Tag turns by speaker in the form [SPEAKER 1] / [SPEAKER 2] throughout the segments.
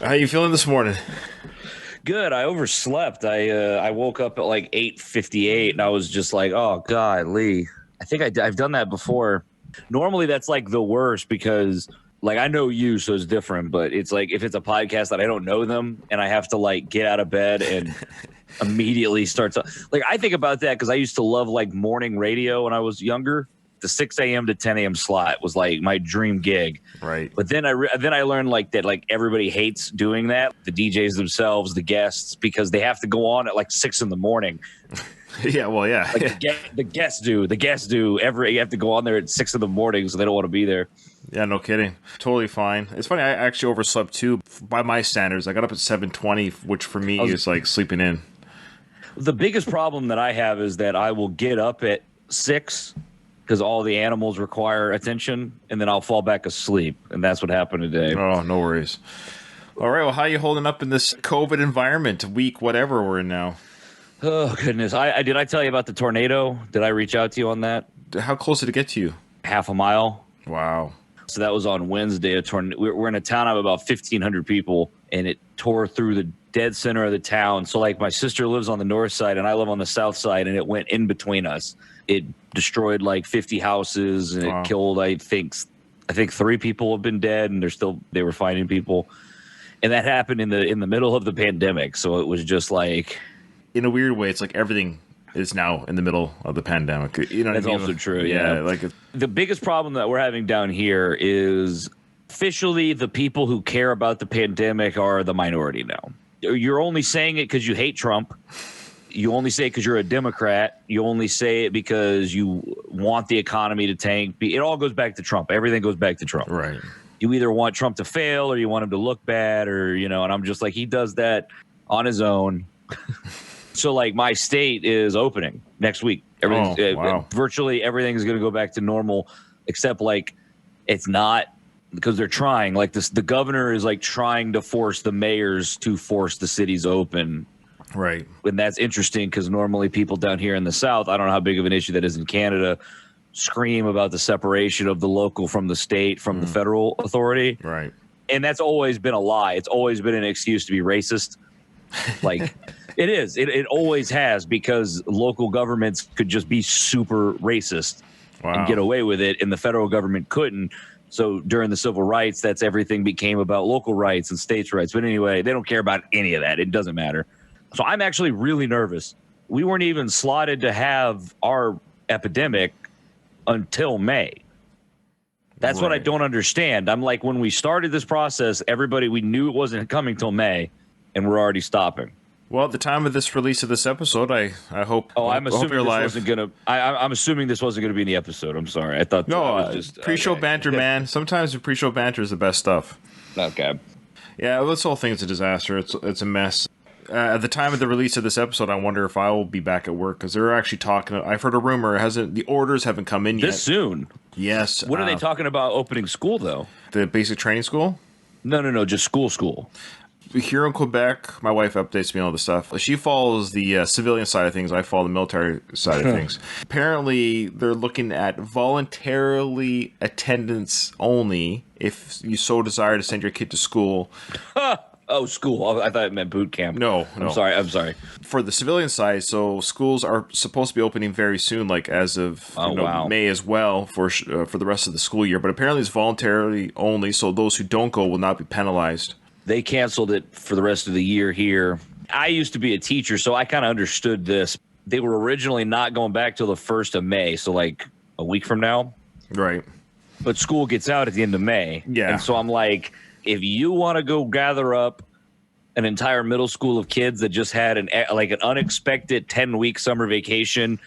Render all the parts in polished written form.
[SPEAKER 1] How you feeling this morning?
[SPEAKER 2] Good. I overslept. I woke up at like 8:58, and I was just like, "Oh God, Lee." I think I've done that before. Normally, that's like the worst because like I know you, so it's different. But it's like if it's a podcast that I don't know them, and I have to like get out of bed and immediately start to like I think about that because I used to love like morning radio when I was younger. The 6 a.m. to 10 a.m. slot was like my dream gig.
[SPEAKER 1] Right.
[SPEAKER 2] But then I learned like that like everybody hates doing that. The DJs themselves, the guests, because they have to go on at like 6 in the morning.
[SPEAKER 1] Yeah. Well, yeah.
[SPEAKER 2] Like the guests do. The guests do. You have to go on there at 6 in the morning, so they don't want to be there.
[SPEAKER 1] Yeah. No kidding. Totally fine. It's funny. I actually overslept too. By my standards, I got up at 7:20, which for me is like sleeping in.
[SPEAKER 2] The biggest problem that I have is that I will get up at 6 because all the animals require attention, and then I'll fall back asleep, and that's what happened today.
[SPEAKER 1] Oh, no worries. All right. Well, how you holding up in this COVID environment? Week, whatever we're in now.
[SPEAKER 2] Oh goodness! I did I tell you about the tornado? Did I reach out to you on that?
[SPEAKER 1] How close did it get to you?
[SPEAKER 2] Half a mile.
[SPEAKER 1] Wow.
[SPEAKER 2] So that was on Wednesday. We're in a town of about 1,500 people, and it tore through the dead center of the town. So like my sister lives on the north side, and I live on the south side, and it went in between us. It destroyed like 50 houses, and it killed I think 3 people have been dead, and they were finding people, and that happened in the middle of the pandemic. So it was just like,
[SPEAKER 1] in a weird way, it's like everything is now in the middle of the pandemic. You know,
[SPEAKER 2] that's
[SPEAKER 1] what I mean?
[SPEAKER 2] also true.
[SPEAKER 1] Yeah,
[SPEAKER 2] Yeah,
[SPEAKER 1] like
[SPEAKER 2] the biggest problem that we're having down here is officially the people who care about the pandemic are the minority now. You're only saying it because you hate Trump. You only say it because you're a Democrat. You only say it because you want the economy to tank. It all goes back to Trump. Everything goes back to Trump.
[SPEAKER 1] right.
[SPEAKER 2] You either want Trump to fail or you want him to look bad, or, and I'm just like, he does that on his own. So like my state is opening next week.
[SPEAKER 1] Wow.
[SPEAKER 2] Virtually everything is going to go back to normal, except like it's not, because they're trying like this. The governor is like trying to force the mayors to force the cities open.
[SPEAKER 1] Right.
[SPEAKER 2] And that's interesting because normally people down here in the South, I don't know how big of an issue that is in Canada, scream about the separation of the local from the state, from the federal authority.
[SPEAKER 1] Right.
[SPEAKER 2] And that's always been a lie. It's always been an excuse to be racist. Like it is. It always has, because local governments could just be super racist and get away with it, and the federal government couldn't. So during the civil rights, that's everything became about local rights and states' rights. But anyway, they don't care about any of that. It doesn't matter. So I'm actually really nervous. We weren't even slotted to have our epidemic until May. That's what I don't understand. I'm like, when we started this process, we knew it wasn't coming till May, and we're already stopping.
[SPEAKER 1] Well, at the time of this release of this episode, I hope.
[SPEAKER 2] I'm assuming
[SPEAKER 1] you're
[SPEAKER 2] this
[SPEAKER 1] live.
[SPEAKER 2] wasn't gonna. I'm assuming this wasn't gonna be in the episode. I'm sorry. I thought
[SPEAKER 1] No,
[SPEAKER 2] I was just
[SPEAKER 1] pre-show
[SPEAKER 2] okay.
[SPEAKER 1] banter, man. Sometimes the pre-show banter is the best stuff.
[SPEAKER 2] Okay.
[SPEAKER 1] Yeah, this whole thing is a disaster. It's a mess. At the time of the release of this episode, I wonder if I will be back at work, because they're actually talking. I've heard a rumor. The orders haven't come in yet.
[SPEAKER 2] This soon?
[SPEAKER 1] Yes.
[SPEAKER 2] When are they talking about opening school, though?
[SPEAKER 1] The basic training school?
[SPEAKER 2] No, just school.
[SPEAKER 1] Here in Quebec, my wife updates me on all the stuff. She follows the civilian side of things. I follow the military side of things. Apparently, they're looking at voluntarily attendance only if you so desire to send your kid to school.
[SPEAKER 2] Oh, school. Oh, I thought it meant boot camp.
[SPEAKER 1] No.
[SPEAKER 2] I'm sorry.
[SPEAKER 1] For the civilian side, so schools are supposed to be opening very soon, like as of May as well, for the rest of the school year. But apparently it's voluntarily only, so those who don't go will not be penalized.
[SPEAKER 2] They canceled it for the rest of the year here. I used to be a teacher, so I kind of understood this. They were originally not going back till the 1st of May, so like a week from now.
[SPEAKER 1] Right.
[SPEAKER 2] But school gets out at the end of May.
[SPEAKER 1] Yeah.
[SPEAKER 2] And so I'm like, if you want to go gather up an entire middle school of kids that just had an unexpected 10-week summer vacation,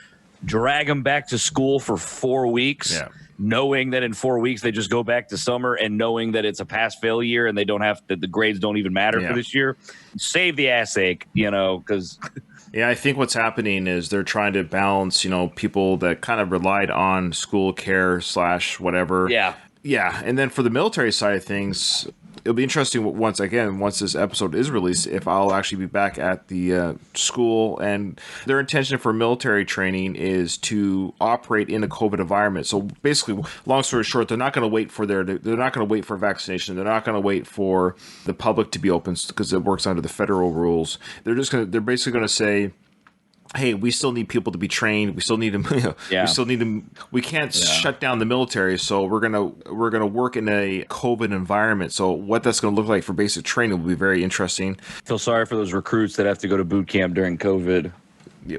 [SPEAKER 2] drag them back to school for 4 weeks, knowing that in 4 weeks they just go back to summer, and knowing that it's a pass-fail year and they don't have the grades don't even matter for this year. Save the ass ache, because
[SPEAKER 1] Yeah, I think what's happening is they're trying to balance, people that kind of relied on school care / whatever.
[SPEAKER 2] Yeah.
[SPEAKER 1] Yeah, and then for the military side of things, it'll be interesting once this episode is released, if I'll actually be back at the school. And their intention for military training is to operate in a COVID environment. So basically, long story short, they're not going to wait for vaccination. They're not going to wait for the public to be open because it works under the federal rules. They're basically going to say, hey, we still need people to be trained. We still need them. We can't shut down the military. So we're gonna work in a COVID environment. So what that's gonna look like for basic training will be very interesting.
[SPEAKER 2] Feel sorry for those recruits that have to go to boot camp during COVID.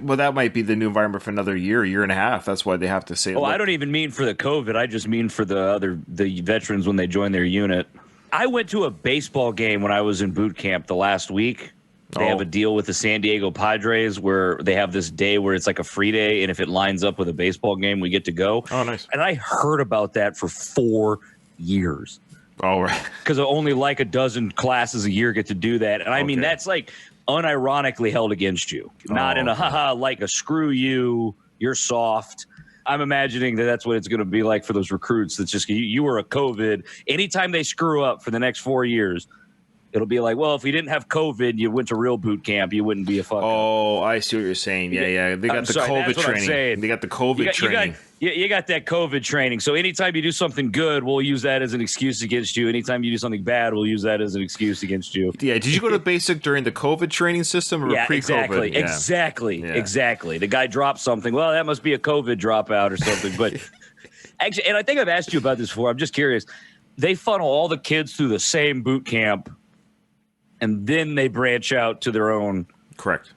[SPEAKER 1] Well, that might be the new environment for another year and a half. That's why they have to say.
[SPEAKER 2] Oh, I don't even mean for the COVID. I just mean for the veterans when they join their unit. I went to a baseball game when I was in boot camp the last week. They have a deal with the San Diego Padres where they have this day where it's like a free day, and if it lines up with a baseball game, we get to go.
[SPEAKER 1] Oh, nice.
[SPEAKER 2] And I heard about that for 4 years.
[SPEAKER 1] Oh, right.
[SPEAKER 2] Because only like a dozen classes a year get to do that. And I mean, that's like unironically held against you. Not in a haha, like a screw you, you're soft. I'm imagining that's what it's going to be like for those recruits. That's just you were a COVID. Anytime they screw up for the next 4 years, it'll be like, well, if you didn't have COVID, you went to real boot camp, you wouldn't be a fucker.
[SPEAKER 1] Oh, I see what you're saying. Yeah. They got COVID training. They got the COVID training.
[SPEAKER 2] You got that COVID training. So anytime you do something good, we'll use that as an excuse against you. Anytime you do something bad, we'll use that as an excuse against you.
[SPEAKER 1] Yeah. Did you go to basic during the COVID training system or pre-COVID?
[SPEAKER 2] Exactly. The guy dropped something. Well, that must be a COVID dropout or something. But actually, and I think I've asked you about this before. I'm just curious. They funnel all the kids through the same boot camp, and then they branch out to their own.
[SPEAKER 1] Correct.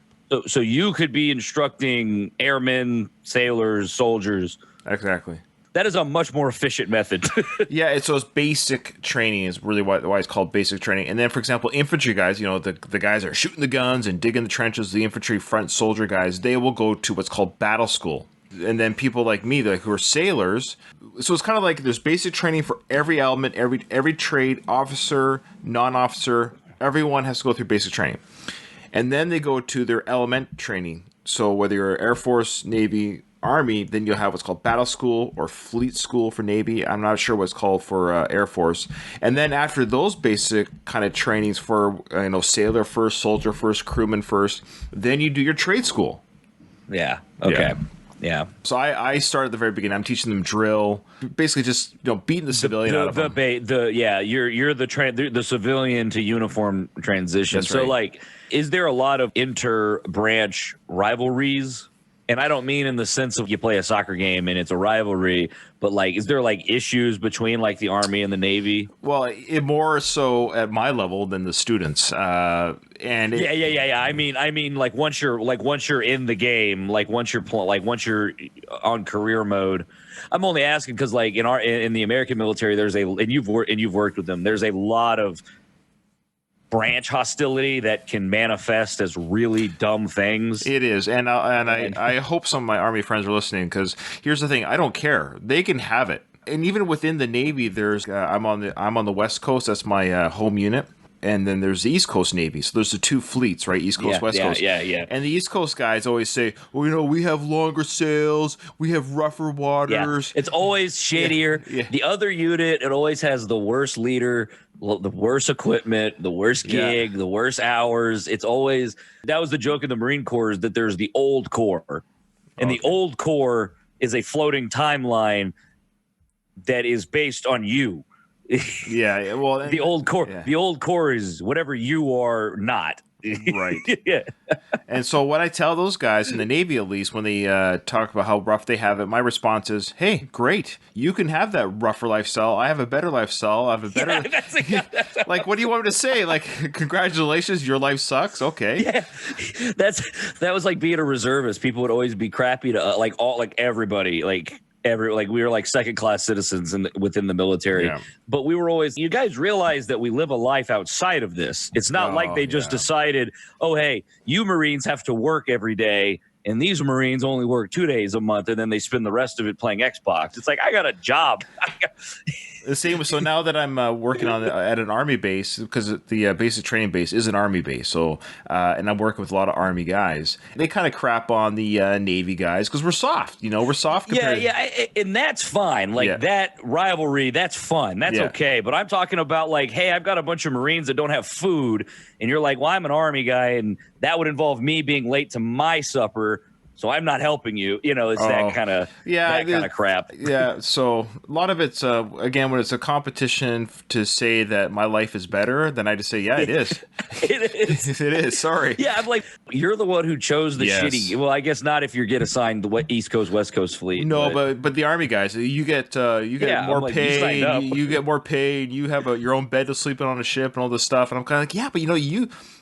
[SPEAKER 2] So you could be instructing airmen, sailors, soldiers.
[SPEAKER 1] Exactly.
[SPEAKER 2] That is a much more efficient method.
[SPEAKER 1] Yeah, it's basic training is really why it's called basic training. And then, for example, infantry guys, the guys that are shooting the guns and digging the trenches, the infantry front soldier guys, they will go to what's called battle school. And then people like me, who are sailors, so it's kind of like there's basic training for every element, every trade, officer, non-officer. Everyone has to go through basic training. And then they go to their element training. So whether you're Air Force, Navy, Army, then you'll have what's called battle school or fleet school for Navy. I'm not sure what's called for Air Force. And then after those basic kind of trainings for, sailor first, soldier first, crewman first, then you do your trade school.
[SPEAKER 2] Yeah. Okay. Yeah.
[SPEAKER 1] So I start at the very beginning. I'm teaching them drill, basically just beating the civilian out of them.
[SPEAKER 2] You're the civilian to uniform transition.
[SPEAKER 1] That's
[SPEAKER 2] so
[SPEAKER 1] right.
[SPEAKER 2] like, is there a lot of inter-branch rivalries? And I don't mean in the sense of you play a soccer game and it's a rivalry, but like, is there like issues between like the Army and the Navy?
[SPEAKER 1] Well, it more so at my level than the students. I mean, like once you're in the game, once you're on career mode. I'm only asking because like in the American military, and you've worked with them. There's a lot of branch hostility that can manifest as really dumb things. It is, and I hope some of my Army friends are listening, because here's the thing: I don't care; they can have it. And even within the Navy, there's I'm on the West Coast. That's my home unit. And then there's the East Coast Navy. So there's the two fleets, right? East Coast, West Coast.
[SPEAKER 2] Yeah.
[SPEAKER 1] And the East Coast guys always say, well, we have longer sails, we have rougher waters.
[SPEAKER 2] Yeah. It's always shittier. Yeah. The other unit, it always has the worst leader, the worst equipment, the worst gig, the worst hours. It's always, that was the joke in the Marine Corps, is that there's the old Corps. And the old Corps is a floating timeline that is based on you.
[SPEAKER 1] Yeah, well,
[SPEAKER 2] the old Corps is whatever you are not.
[SPEAKER 1] Right.
[SPEAKER 2] Yeah.
[SPEAKER 1] And so what I tell those guys in the Navy, at least, when they talk about how rough they have it, my response is, hey, great. You can have that rougher lifestyle. I have a better lifestyle. I have a better... like, what do you want me to say? Like, congratulations, your life sucks? Okay.
[SPEAKER 2] Yeah. That was like being a reservist. People would always be crappy to everybody. We were like second-class citizens within the military, but we were always. You guys realize that we live a life outside of this. It's not like they just decided, oh, hey, you Marines have to work every day, and these Marines only work 2 days a month, and then they spend the rest of it playing Xbox. It's like, I got a job.
[SPEAKER 1] The same. So now that I'm working on at an Army base, because the basic training base is an Army base, so and I'm working with a lot of Army guys. They kind of crap on the Navy guys because we're soft. We're soft.
[SPEAKER 2] And that's fine. Like that rivalry, that's fun. That's okay. But I'm talking about like, hey, I've got a bunch of Marines that don't have food, and you're like, well, I'm an Army guy, and that would involve me being late to my supper. So I'm not helping you. It's that kind of crap.
[SPEAKER 1] Yeah. So a lot of it's again, when it's a competition to say that my life is better, then I just say, yeah, it is.
[SPEAKER 2] It is.
[SPEAKER 1] It is. Sorry.
[SPEAKER 2] Yeah, I'm like, you're the one who chose the shitty. Well, I guess not if you get assigned the East Coast, West Coast fleet.
[SPEAKER 1] No, but the Army guys, you get more pay. You get more paid. You have your own bed to sleep in on a ship and all this stuff. And I'm kind of like, yeah, but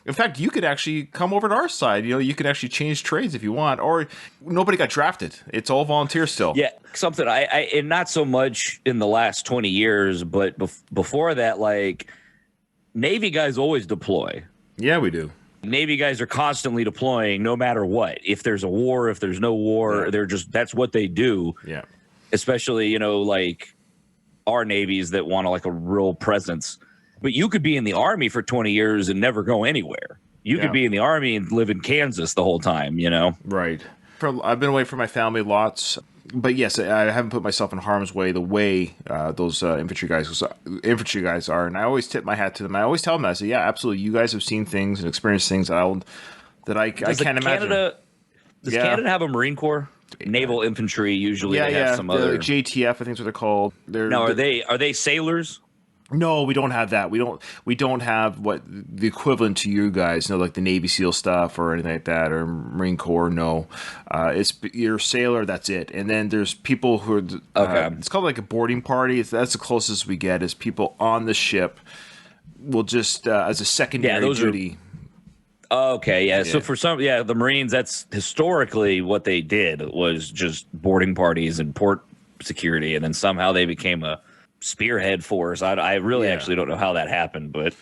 [SPEAKER 1] in fact, you could actually come over to our side. You could actually change trades if you want. Or nobody got drafted. It's all volunteer still.
[SPEAKER 2] Yeah, something and not so much in the last 20 years, but before that, like Navy guys always deploy.
[SPEAKER 1] Yeah, we do.
[SPEAKER 2] Navy guys are constantly deploying no matter what. If there's a war, if there's no war, that's what they do.
[SPEAKER 1] Yeah.
[SPEAKER 2] Especially, like our navies that want a real presence. But you could be in the Army for 20 years and never go anywhere. You could be in the Army and live in Kansas the whole time,
[SPEAKER 1] Right. I've been away from my family lots, but yes, I haven't put myself in harm's way the way those infantry guys are, and I always tip my hat to them. I always tell them, I say, yeah, absolutely, you guys have seen things and experienced things that I can't imagine.
[SPEAKER 2] Does Canada have a Marine Corps? Naval infantry usually have some other
[SPEAKER 1] JTF, I think is what they're called.
[SPEAKER 2] Are they sailors?
[SPEAKER 1] No, we don't have that. We don't have what the equivalent to you guys, like the Navy SEAL stuff or anything like that, or Marine Corps. No, it's you're a sailor. That's it. And then there's people who are it's called like a boarding party. That's the closest we get. Is people on the ship will just as a secondary duty.
[SPEAKER 2] Okay, yeah. So for some, the Marines, that's historically what they did was just boarding parties and port security, and then somehow they became a spearhead force. I really actually don't know how that happened, but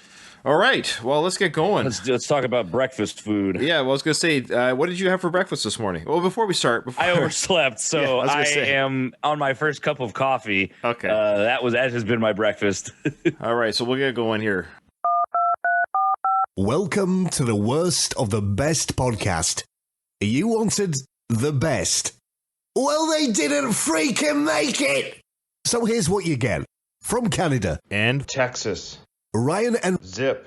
[SPEAKER 1] all right. Well, let's get going.
[SPEAKER 2] Let's talk about breakfast food.
[SPEAKER 1] Yeah, well, I was gonna say, what did you have for breakfast this morning? Well, before we start,
[SPEAKER 2] I overslept, so I am on my first cup of coffee.
[SPEAKER 1] Okay,
[SPEAKER 2] that has been my breakfast.
[SPEAKER 1] All right, so we'll get going here.
[SPEAKER 3] Welcome to the worst of the best podcast. You wanted the best. Well, they didn't freaking make it. So here's what you get. From Canada
[SPEAKER 1] and Texas,
[SPEAKER 3] Ryan and
[SPEAKER 1] Zipp.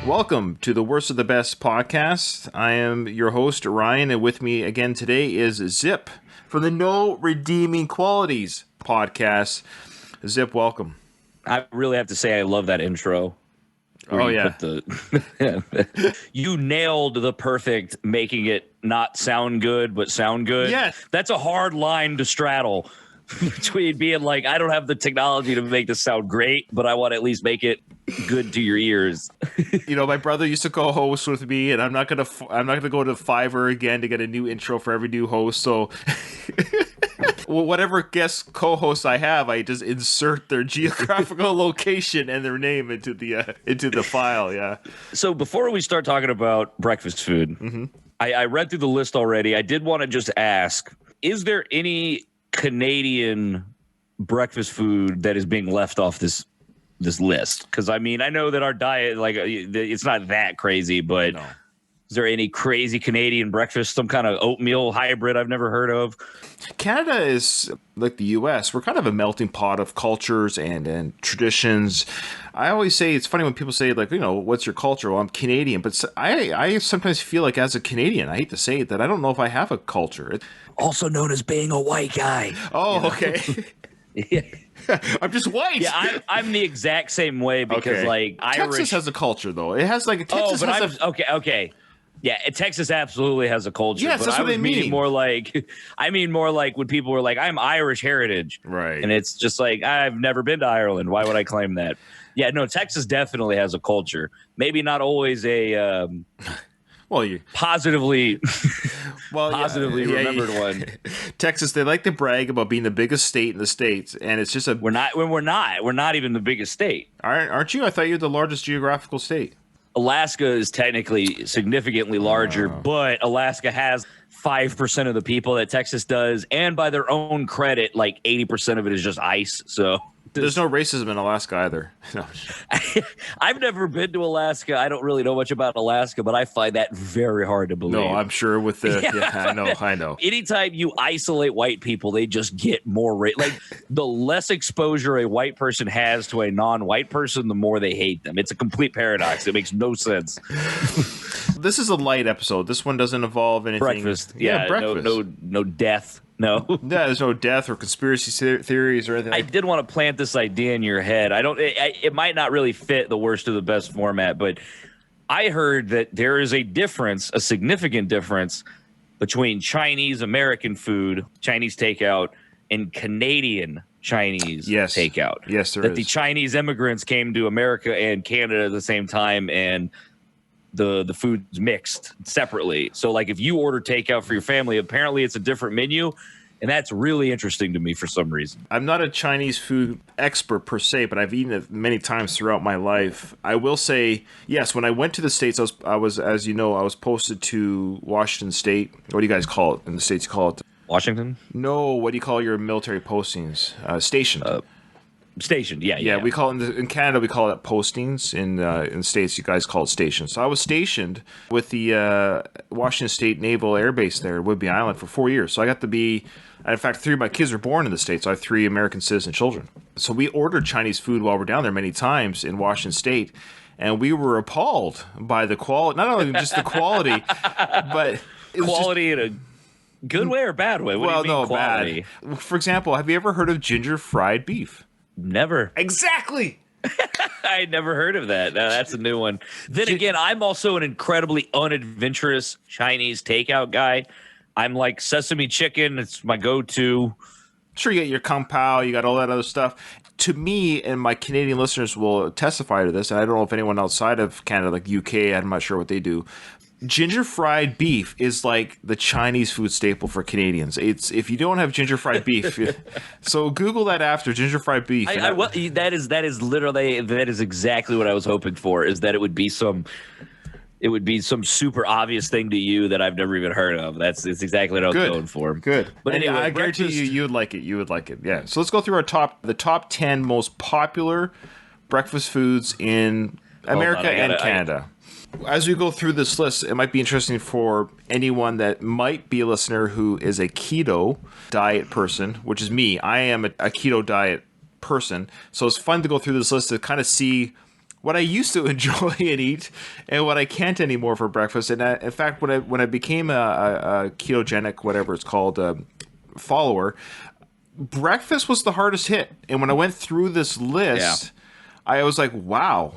[SPEAKER 1] Welcome to the Worst of the Best podcast. I am your host, Ryan, and with me again today is Zipp from the No Redeeming Qualities podcast. Zipp, welcome.
[SPEAKER 2] I really have to say I love that intro.
[SPEAKER 1] Oh, yeah.
[SPEAKER 2] You nailed the perfect making it not sound good, but sound good.
[SPEAKER 1] Yeah.
[SPEAKER 2] That's a hard line to straddle between being like, I don't have the technology to make this sound great, but I want to at least make it good to your ears.
[SPEAKER 1] My brother used to co-host with me, and I'm not gonna go to Fiverr again to get a new intro for every new host. So, whatever guest co-hosts I have, I just insert their geographical location and their name into the file. Yeah.
[SPEAKER 2] So before we start talking about breakfast food, I read through the list already. I did want to just ask: is there any Canadian breakfast food that is being left off this list? Because I know that our diet, it's not that crazy, but no. Is there any crazy Canadian breakfast, some kind of oatmeal hybrid I've never heard of?
[SPEAKER 1] Canada is like the U.S. We're kind of a melting pot of cultures and traditions. I always say, it's funny when people say, what's your culture? Well, I'm Canadian. But I sometimes feel like as a Canadian, I hate to say it, that I don't know if I have a culture.
[SPEAKER 2] Also known as being a white guy.
[SPEAKER 1] Oh, okay.
[SPEAKER 2] Yeah.
[SPEAKER 1] I'm just white.
[SPEAKER 2] Yeah, I'm the exact same way because Irish.
[SPEAKER 1] Texas has a culture though. It has Texas has
[SPEAKER 2] okay. Yeah, Texas absolutely has a culture.
[SPEAKER 1] Yes,
[SPEAKER 2] but
[SPEAKER 1] that's what I mean.
[SPEAKER 2] I mean more like when people were like, I'm Irish heritage.
[SPEAKER 1] Right.
[SPEAKER 2] And it's just like, I've never been to Ireland. Why would I claim that? Yeah, no, Texas definitely has a culture. Maybe not always a
[SPEAKER 1] Well, you
[SPEAKER 2] positively
[SPEAKER 1] positively
[SPEAKER 2] remembered one.
[SPEAKER 1] Texas, they like to brag about being the biggest state in the states, and it's just
[SPEAKER 2] we're not even the biggest state.
[SPEAKER 1] Aren't you? I thought you were the largest geographical state.
[SPEAKER 2] Alaska is technically significantly larger, but Alaska has 5% of the people that Texas does, and by their own credit, like 80% of it is just ice. So
[SPEAKER 1] there's no racism in Alaska either. No.
[SPEAKER 2] I've never been to Alaska. I don't really know much about Alaska, but I find that very hard to believe.
[SPEAKER 1] No, I'm sure with the I know.
[SPEAKER 2] Anytime you isolate white people, they just get more like the less exposure a white person has to a non-white person, the more they hate them. It's a complete paradox. It makes no sense.
[SPEAKER 1] This is a light episode. This one doesn't involve anything.
[SPEAKER 2] Breakfast. Yeah,
[SPEAKER 1] breakfast.
[SPEAKER 2] No death. No.
[SPEAKER 1] Yeah, there's no death or conspiracy theories or anything.
[SPEAKER 2] I did want to plant this idea in your head. It might not really fit the worst of the best format, but I heard that there is a significant difference between Chinese American food, Chinese takeout, and Canadian Chinese takeout.
[SPEAKER 1] Yes, there is.
[SPEAKER 2] That the Chinese immigrants came to America and Canada at the same time, and the food's mixed separately. So like if you order takeout for your family, apparently it's a different menu, and that's really interesting to me for some reason.
[SPEAKER 1] I'm not a Chinese food expert per se, but I've eaten it many times throughout my life. I will say, yes, when I went to the States, I was as you know, I was posted to Washington State. What do you guys call it in the States? You call it
[SPEAKER 2] Washington?
[SPEAKER 1] No, what do you call your military postings? Stationed.
[SPEAKER 2] Stationed, yeah.
[SPEAKER 1] We call it in Canada. We call it postings. In the States, you guys call it stations. So I was stationed with the Washington State Naval Air Base there, Whidbey Island, for 4 years. So I got to be. In fact, 3 of my kids were born in the States. So I have 3 American citizen children. So we ordered Chinese food while we're down there many times in Washington State, and we were appalled by the quality. Not only just the quality, but
[SPEAKER 2] quality in a good way or bad way. What do you mean quality?
[SPEAKER 1] Bad. For example, have you ever heard of ginger fried beef?
[SPEAKER 2] Never.
[SPEAKER 1] Exactly.
[SPEAKER 2] I never heard of that. No, that's a new one. Then again, I'm also an incredibly unadventurous Chinese takeout guy. I'm like sesame chicken. It's my go-to.
[SPEAKER 1] Sure, you get your kung pao. You got all that other stuff. To me, and my Canadian listeners will testify to this, and I don't know if anyone outside of Canada, like UK, I'm not sure what they do. Ginger fried beef is like the Chinese food staple for Canadians. It's if you don't have ginger fried beef, so Google that after ginger fried beef.
[SPEAKER 2] That is exactly what I was hoping for. Is that it would be some super obvious thing to you that I've never even heard of. It's exactly what I was going for.
[SPEAKER 1] Good.
[SPEAKER 2] But anyway,
[SPEAKER 1] I guarantee you would like it. You would like it. Yeah. So let's go through the top 10 most popular breakfast foods in America and Canada. As we go through this list, it might be interesting for anyone that might be a listener who is a keto diet person, which is me. I am a keto diet person. So it's fun to go through this list to kind of see what I used to enjoy and eat and what I can't anymore for breakfast. And in fact, when I became a ketogenic, whatever it's called, follower, breakfast was the hardest hit. And when I went through this list, I was like, wow.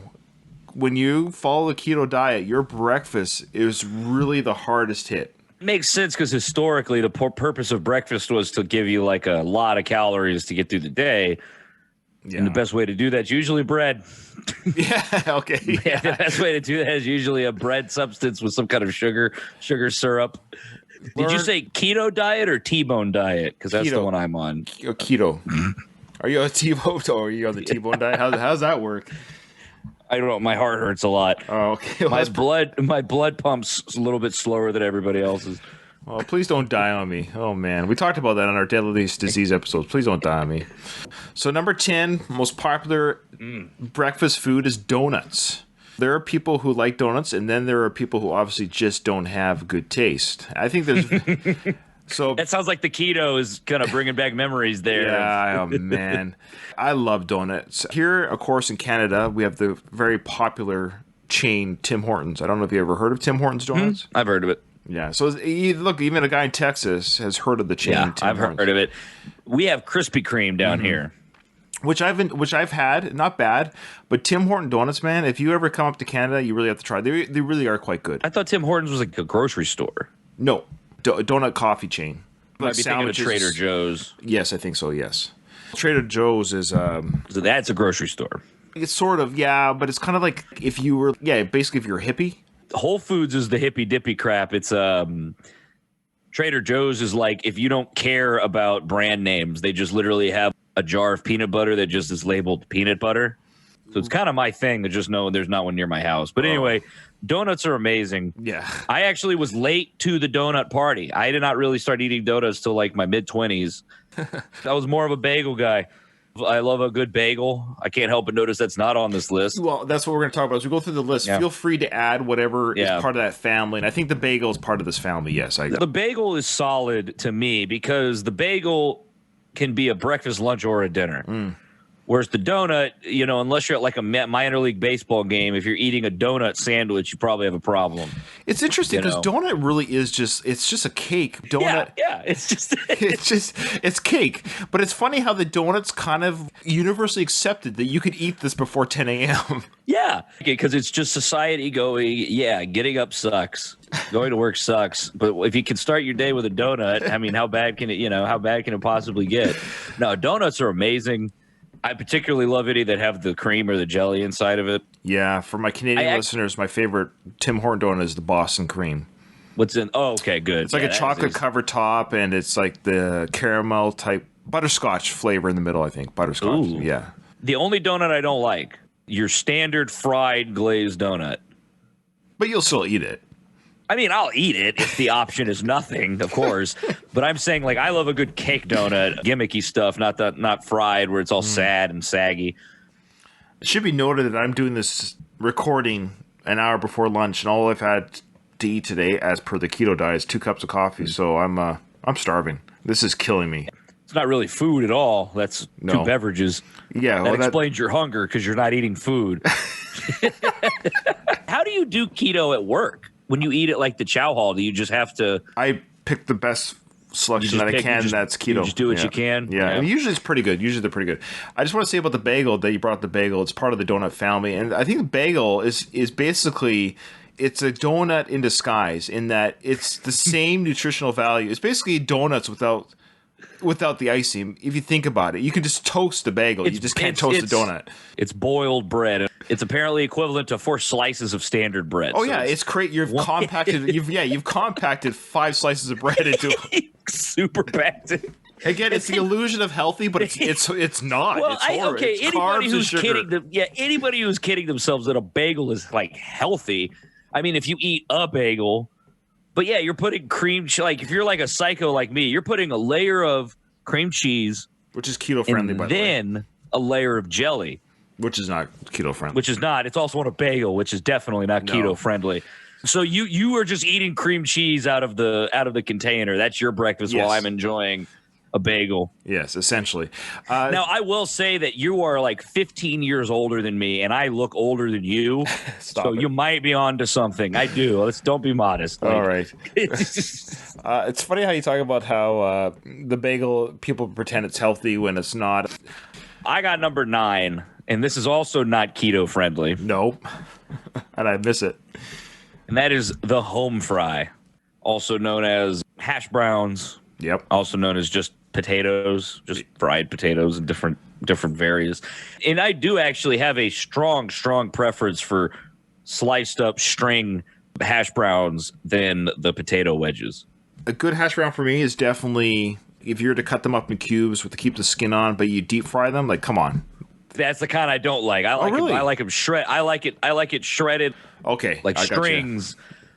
[SPEAKER 1] When you follow the keto diet, your breakfast is really the hardest hit.
[SPEAKER 2] Makes sense because historically the purpose of breakfast was to give you like a lot of calories to get through the day. Yeah. And the best way to do that is usually bread.
[SPEAKER 1] Yeah, okay.
[SPEAKER 2] Yeah. The best way to do that is usually a bread substance with some kind of sugar syrup. Did you say keto diet or T-bone diet? Because that's the one I'm on.
[SPEAKER 1] Keto. Are you on T-bone or are you on the T-bone diet? How's that work?
[SPEAKER 2] I don't know. My heart hurts a lot.
[SPEAKER 1] Oh, okay.
[SPEAKER 2] Well, my blood pumps a little bit slower than everybody else's.
[SPEAKER 1] Well, please don't die on me. Oh, man. We talked about that on our Deadly Disease episodes. Please don't die on me. So number 10, most popular breakfast food is donuts. There are people who like donuts, and then there are people who obviously just don't have good taste. I think there's... So
[SPEAKER 2] that sounds like the keto is kind of bringing back memories there.
[SPEAKER 1] Yeah, oh man. I love donuts. Here, of course, in Canada, we have the very popular chain Tim Hortons. I don't know if you ever heard of Tim Hortons donuts.
[SPEAKER 2] I've heard of it.
[SPEAKER 1] Yeah, so look, even a guy in Texas has heard of the chain.
[SPEAKER 2] Yeah,
[SPEAKER 1] Tim
[SPEAKER 2] I've
[SPEAKER 1] Hortons.
[SPEAKER 2] heard of it. We have Krispy Kreme down here,
[SPEAKER 1] which I've had, not bad. But Tim Horton donuts, man, if you ever come up to Canada, you really have to try. They really are quite good.
[SPEAKER 2] I thought Tim Hortons was like a grocery store.
[SPEAKER 1] No. Donut coffee chain.
[SPEAKER 2] Might be thinking of Trader Joe's.
[SPEAKER 1] Yes, I think so, yes. Trader Joe's is...
[SPEAKER 2] So that's a grocery store.
[SPEAKER 1] It's sort of, yeah, but it's kind of like if you were... Yeah, basically if you're a hippie,
[SPEAKER 2] Whole Foods is the hippy dippy crap. It's Trader Joe's is like if you don't care about brand names, they just literally have a jar of peanut butter that just is labeled peanut butter. So it's kind of my thing to just know there's not one near my house. But anyway, donuts are amazing.
[SPEAKER 1] Yeah.
[SPEAKER 2] I actually was late to the donut party. I did not really start eating donuts till like my mid-20s. I was more of a bagel guy. I love a good bagel. I can't help but notice that's not on this list.
[SPEAKER 1] Well, that's what we're going to talk about. As we go through the list, feel free to add whatever is part of that family. And I think the bagel is part of this family. Yes,
[SPEAKER 2] the bagel is solid to me because the bagel can be a breakfast, lunch, or a dinner. Whereas the donut, you know, unless you're at like a minor league baseball game, if you're eating a donut sandwich, you probably have a problem.
[SPEAKER 1] It's interesting because donut really is it's just a cake. Donut.
[SPEAKER 2] Yeah, it's just
[SPEAKER 1] it's cake. But it's funny how the donut's kind of universally accepted that you could eat this before 10 a.m.
[SPEAKER 2] Yeah, because it's just society going, yeah, getting up sucks. Going to work sucks. But if you can start your day with a donut, I mean, how bad can it possibly get? No, donuts are amazing. I particularly love any that have the cream or the jelly inside of it.
[SPEAKER 1] Yeah, for my Canadian listeners, my favorite Tim Horton donut is the Boston cream.
[SPEAKER 2] What's in? Oh, okay, good.
[SPEAKER 1] It's like a chocolate covered top, and it's like the caramel type butterscotch flavor in the middle. I think butterscotch.
[SPEAKER 2] Ooh.
[SPEAKER 1] Yeah.
[SPEAKER 2] The only donut I don't like, your standard fried glazed donut.
[SPEAKER 1] But you'll still eat it.
[SPEAKER 2] I mean, I'll eat it if the option is nothing, of course. But I'm saying, like, I love a good cake donut, gimmicky stuff, not fried, where it's all sad and saggy.
[SPEAKER 1] It should be noted that I'm doing this recording an hour before lunch, and all I've had to eat today, as per the keto diet, is 2 cups of coffee. So I'm starving. This is killing me.
[SPEAKER 2] It's not really food at all. That's 2 beverages.
[SPEAKER 1] Yeah,
[SPEAKER 2] that explains your hunger because you're not eating food. How do you do keto at work? When you eat it like the chow hall, do you just have to...
[SPEAKER 1] I pick the best selection that I can that's keto.
[SPEAKER 2] You just do what you can?
[SPEAKER 1] Yeah, and usually it's pretty good. Usually they're pretty good. I just want to say about the bagel, that you brought up the bagel. It's part of the donut family. And I think the bagel is basically... It's a donut in disguise in that it's the same nutritional value. It's basically donuts without the icing. If you think about it, you can just toast the bagel. You just can't toast the donut.
[SPEAKER 2] It's boiled bread. It's apparently equivalent to 4 slices of standard bread.
[SPEAKER 1] Oh, so yeah, it's great. You've compacted 5 slices of bread into
[SPEAKER 2] super packed.
[SPEAKER 1] Again, it's the illusion of healthy, but it's not.
[SPEAKER 2] Well,
[SPEAKER 1] it's
[SPEAKER 2] anybody who's anybody who's kidding themselves that a bagel is like healthy. I mean, if you eat a bagel, but yeah, you're putting cream. Like if you're like a psycho like me, you're putting a layer of cream cheese,
[SPEAKER 1] which is keto friendly, by the way,
[SPEAKER 2] then a layer of jelly.
[SPEAKER 1] Which is not keto friendly.
[SPEAKER 2] Which is not. It's also on a bagel, which is definitely not keto friendly. So you are just eating cream cheese out of the container. That's your breakfast while I'm enjoying a bagel.
[SPEAKER 1] Yes, essentially.
[SPEAKER 2] Now, I will say that you are like 15 years older than me, and I look older than you. So you might be on to something. I do. Don't be modest.
[SPEAKER 1] All right. It's funny how you talk about how the bagel, people pretend it's healthy when it's not.
[SPEAKER 2] I got number 9. And this is also not keto friendly.
[SPEAKER 1] Nope. And I miss it.
[SPEAKER 2] And that is the home fry, also known as hash browns.
[SPEAKER 1] Yep.
[SPEAKER 2] Also known as just potatoes, just fried potatoes and different various. And I do actually have a strong preference for sliced up string hash browns than the potato wedges.
[SPEAKER 1] A good hash brown for me is definitely if you're to cut them up in cubes to keep the skin on, but you deep fry them, like come on.
[SPEAKER 2] That's the kind I don't like. I like them shred. I like it shredded.
[SPEAKER 1] Okay,
[SPEAKER 2] like strings.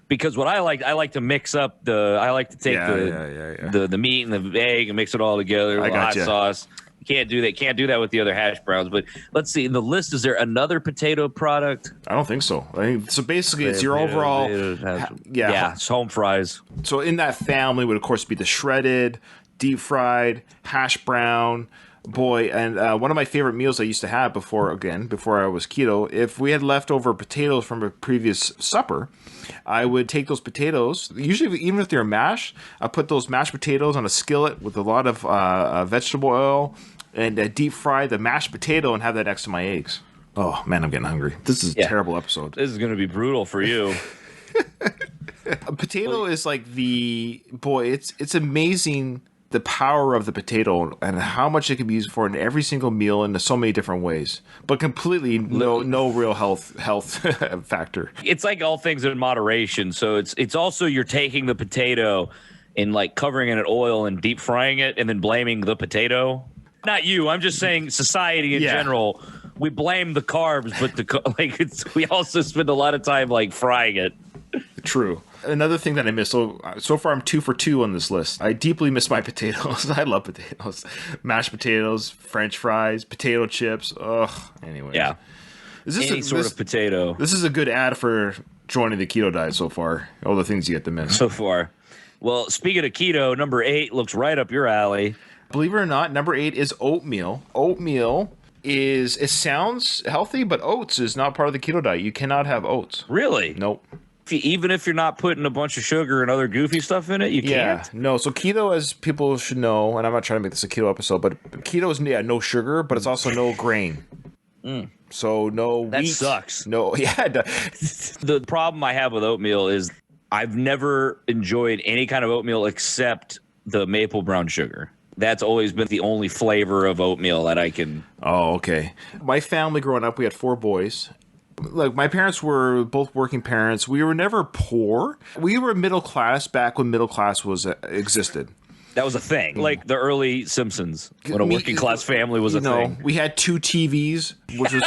[SPEAKER 2] Because what I like to mix up I like to take the meat and the egg and mix it all together with hot sauce. You can't do that. Can't do that with the other hash browns. But let's see. In the list, is there another potato product?
[SPEAKER 1] I don't think so. So basically, it's your overall.
[SPEAKER 2] It's home fries.
[SPEAKER 1] So in that family would of course be the shredded, deep fried, hash brown. Boy, and one of my favorite meals I used to have before I was keto, if we had leftover potatoes from a previous supper, I would take those potatoes, usually even if they're mashed, I put those mashed potatoes on a skillet with a lot of vegetable oil and deep fry the mashed potato and have that next to my eggs. Oh, man, I'm getting hungry. This is a terrible episode.
[SPEAKER 2] This is going to be brutal for you.
[SPEAKER 1] A potato is like it's amazing the power of the potato and how much it can be used for in every single meal in so many different ways, but completely no real health factor.
[SPEAKER 2] It's like all things in moderation. So it's also you're taking the potato and like covering it in oil and deep frying it and then blaming the potato. Not you. I'm just saying society in general. We blame the carbs, but we also spend a lot of time like frying it.
[SPEAKER 1] True. Another thing that I miss. So far, I'm 2 for 2 on this list. I deeply miss my potatoes. I love potatoes, mashed potatoes, French fries, potato chips. Ugh. Anyway.
[SPEAKER 2] Yeah. Any sort of potato.
[SPEAKER 1] This is a good ad for joining the keto diet so far. All the things you get to miss
[SPEAKER 2] so far. Well, speaking of keto, number 8 looks right up your alley.
[SPEAKER 1] Believe it or not, number 8 is oatmeal. Oatmeal it sounds healthy, but oats is not part of the keto diet. You cannot have oats.
[SPEAKER 2] Really?
[SPEAKER 1] Nope.
[SPEAKER 2] Even if you're not putting a bunch of sugar and other goofy stuff in it, you can't?
[SPEAKER 1] No. So keto, as people should know, and I'm not trying to make this a keto episode, but keto is no sugar, but it's also no grain. So no wheat.
[SPEAKER 2] That sucks.
[SPEAKER 1] No, yeah.
[SPEAKER 2] The problem I have with oatmeal is I've never enjoyed any kind of oatmeal except the maple brown sugar. That's always been the only flavor of oatmeal that I can.
[SPEAKER 1] Oh, okay. My family growing up, we had 4 boys. Like, my parents were both working parents. We were never poor. We were middle class back when middle class existed.
[SPEAKER 2] That was a thing, like the early Simpsons, when a working class family was a thing.
[SPEAKER 1] We had 2 TVs, which was,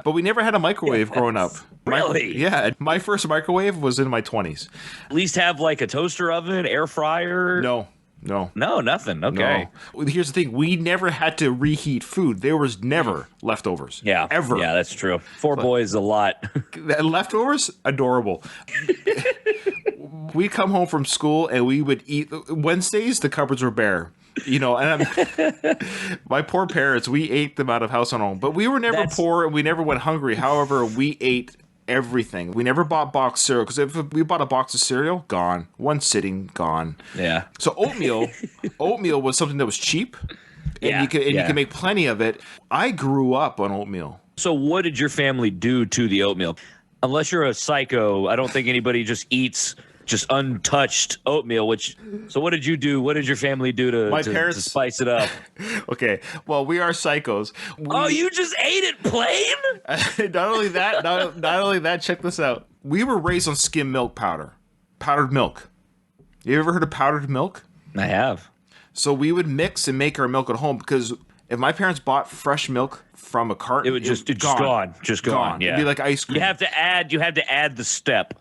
[SPEAKER 1] but we never had a microwave growing up.
[SPEAKER 2] Really?
[SPEAKER 1] Yeah, my first microwave was in my 20s.
[SPEAKER 2] At least have like a toaster oven, air fryer.
[SPEAKER 1] No,
[SPEAKER 2] nothing. Okay.
[SPEAKER 1] No. Here's the thing: we never had to reheat food. There was never leftovers.
[SPEAKER 2] Yeah,
[SPEAKER 1] ever.
[SPEAKER 2] Yeah, that's true. 4 boys, a lot.
[SPEAKER 1] Leftovers, adorable. We come home from school and we would eat. Wednesdays, the cupboards were bare. And my poor parents, we ate them out of house and home. But we were never poor and we never went hungry. However, we ate everything. We never bought boxed cereal, because if we bought a box of cereal, gone. One sitting, gone.
[SPEAKER 2] Yeah.
[SPEAKER 1] So oatmeal was something that was cheap, and you could make plenty of it. I grew up on oatmeal.
[SPEAKER 2] So what did your family do to the oatmeal? Unless you're a psycho, I don't think anybody just eats just untouched oatmeal. So what did you do? What did your family do to spice it up?
[SPEAKER 1] Okay, well, we are psychos.
[SPEAKER 2] You just ate it plain?
[SPEAKER 1] Not only that, check this out. We were raised on skim milk powdered milk. You ever heard of powdered milk?
[SPEAKER 2] I have.
[SPEAKER 1] So we would mix and make our milk at home, because if my parents bought fresh milk from a carton,
[SPEAKER 2] it would just gone. Yeah,
[SPEAKER 1] it'd be like ice cream.
[SPEAKER 2] You have to add the step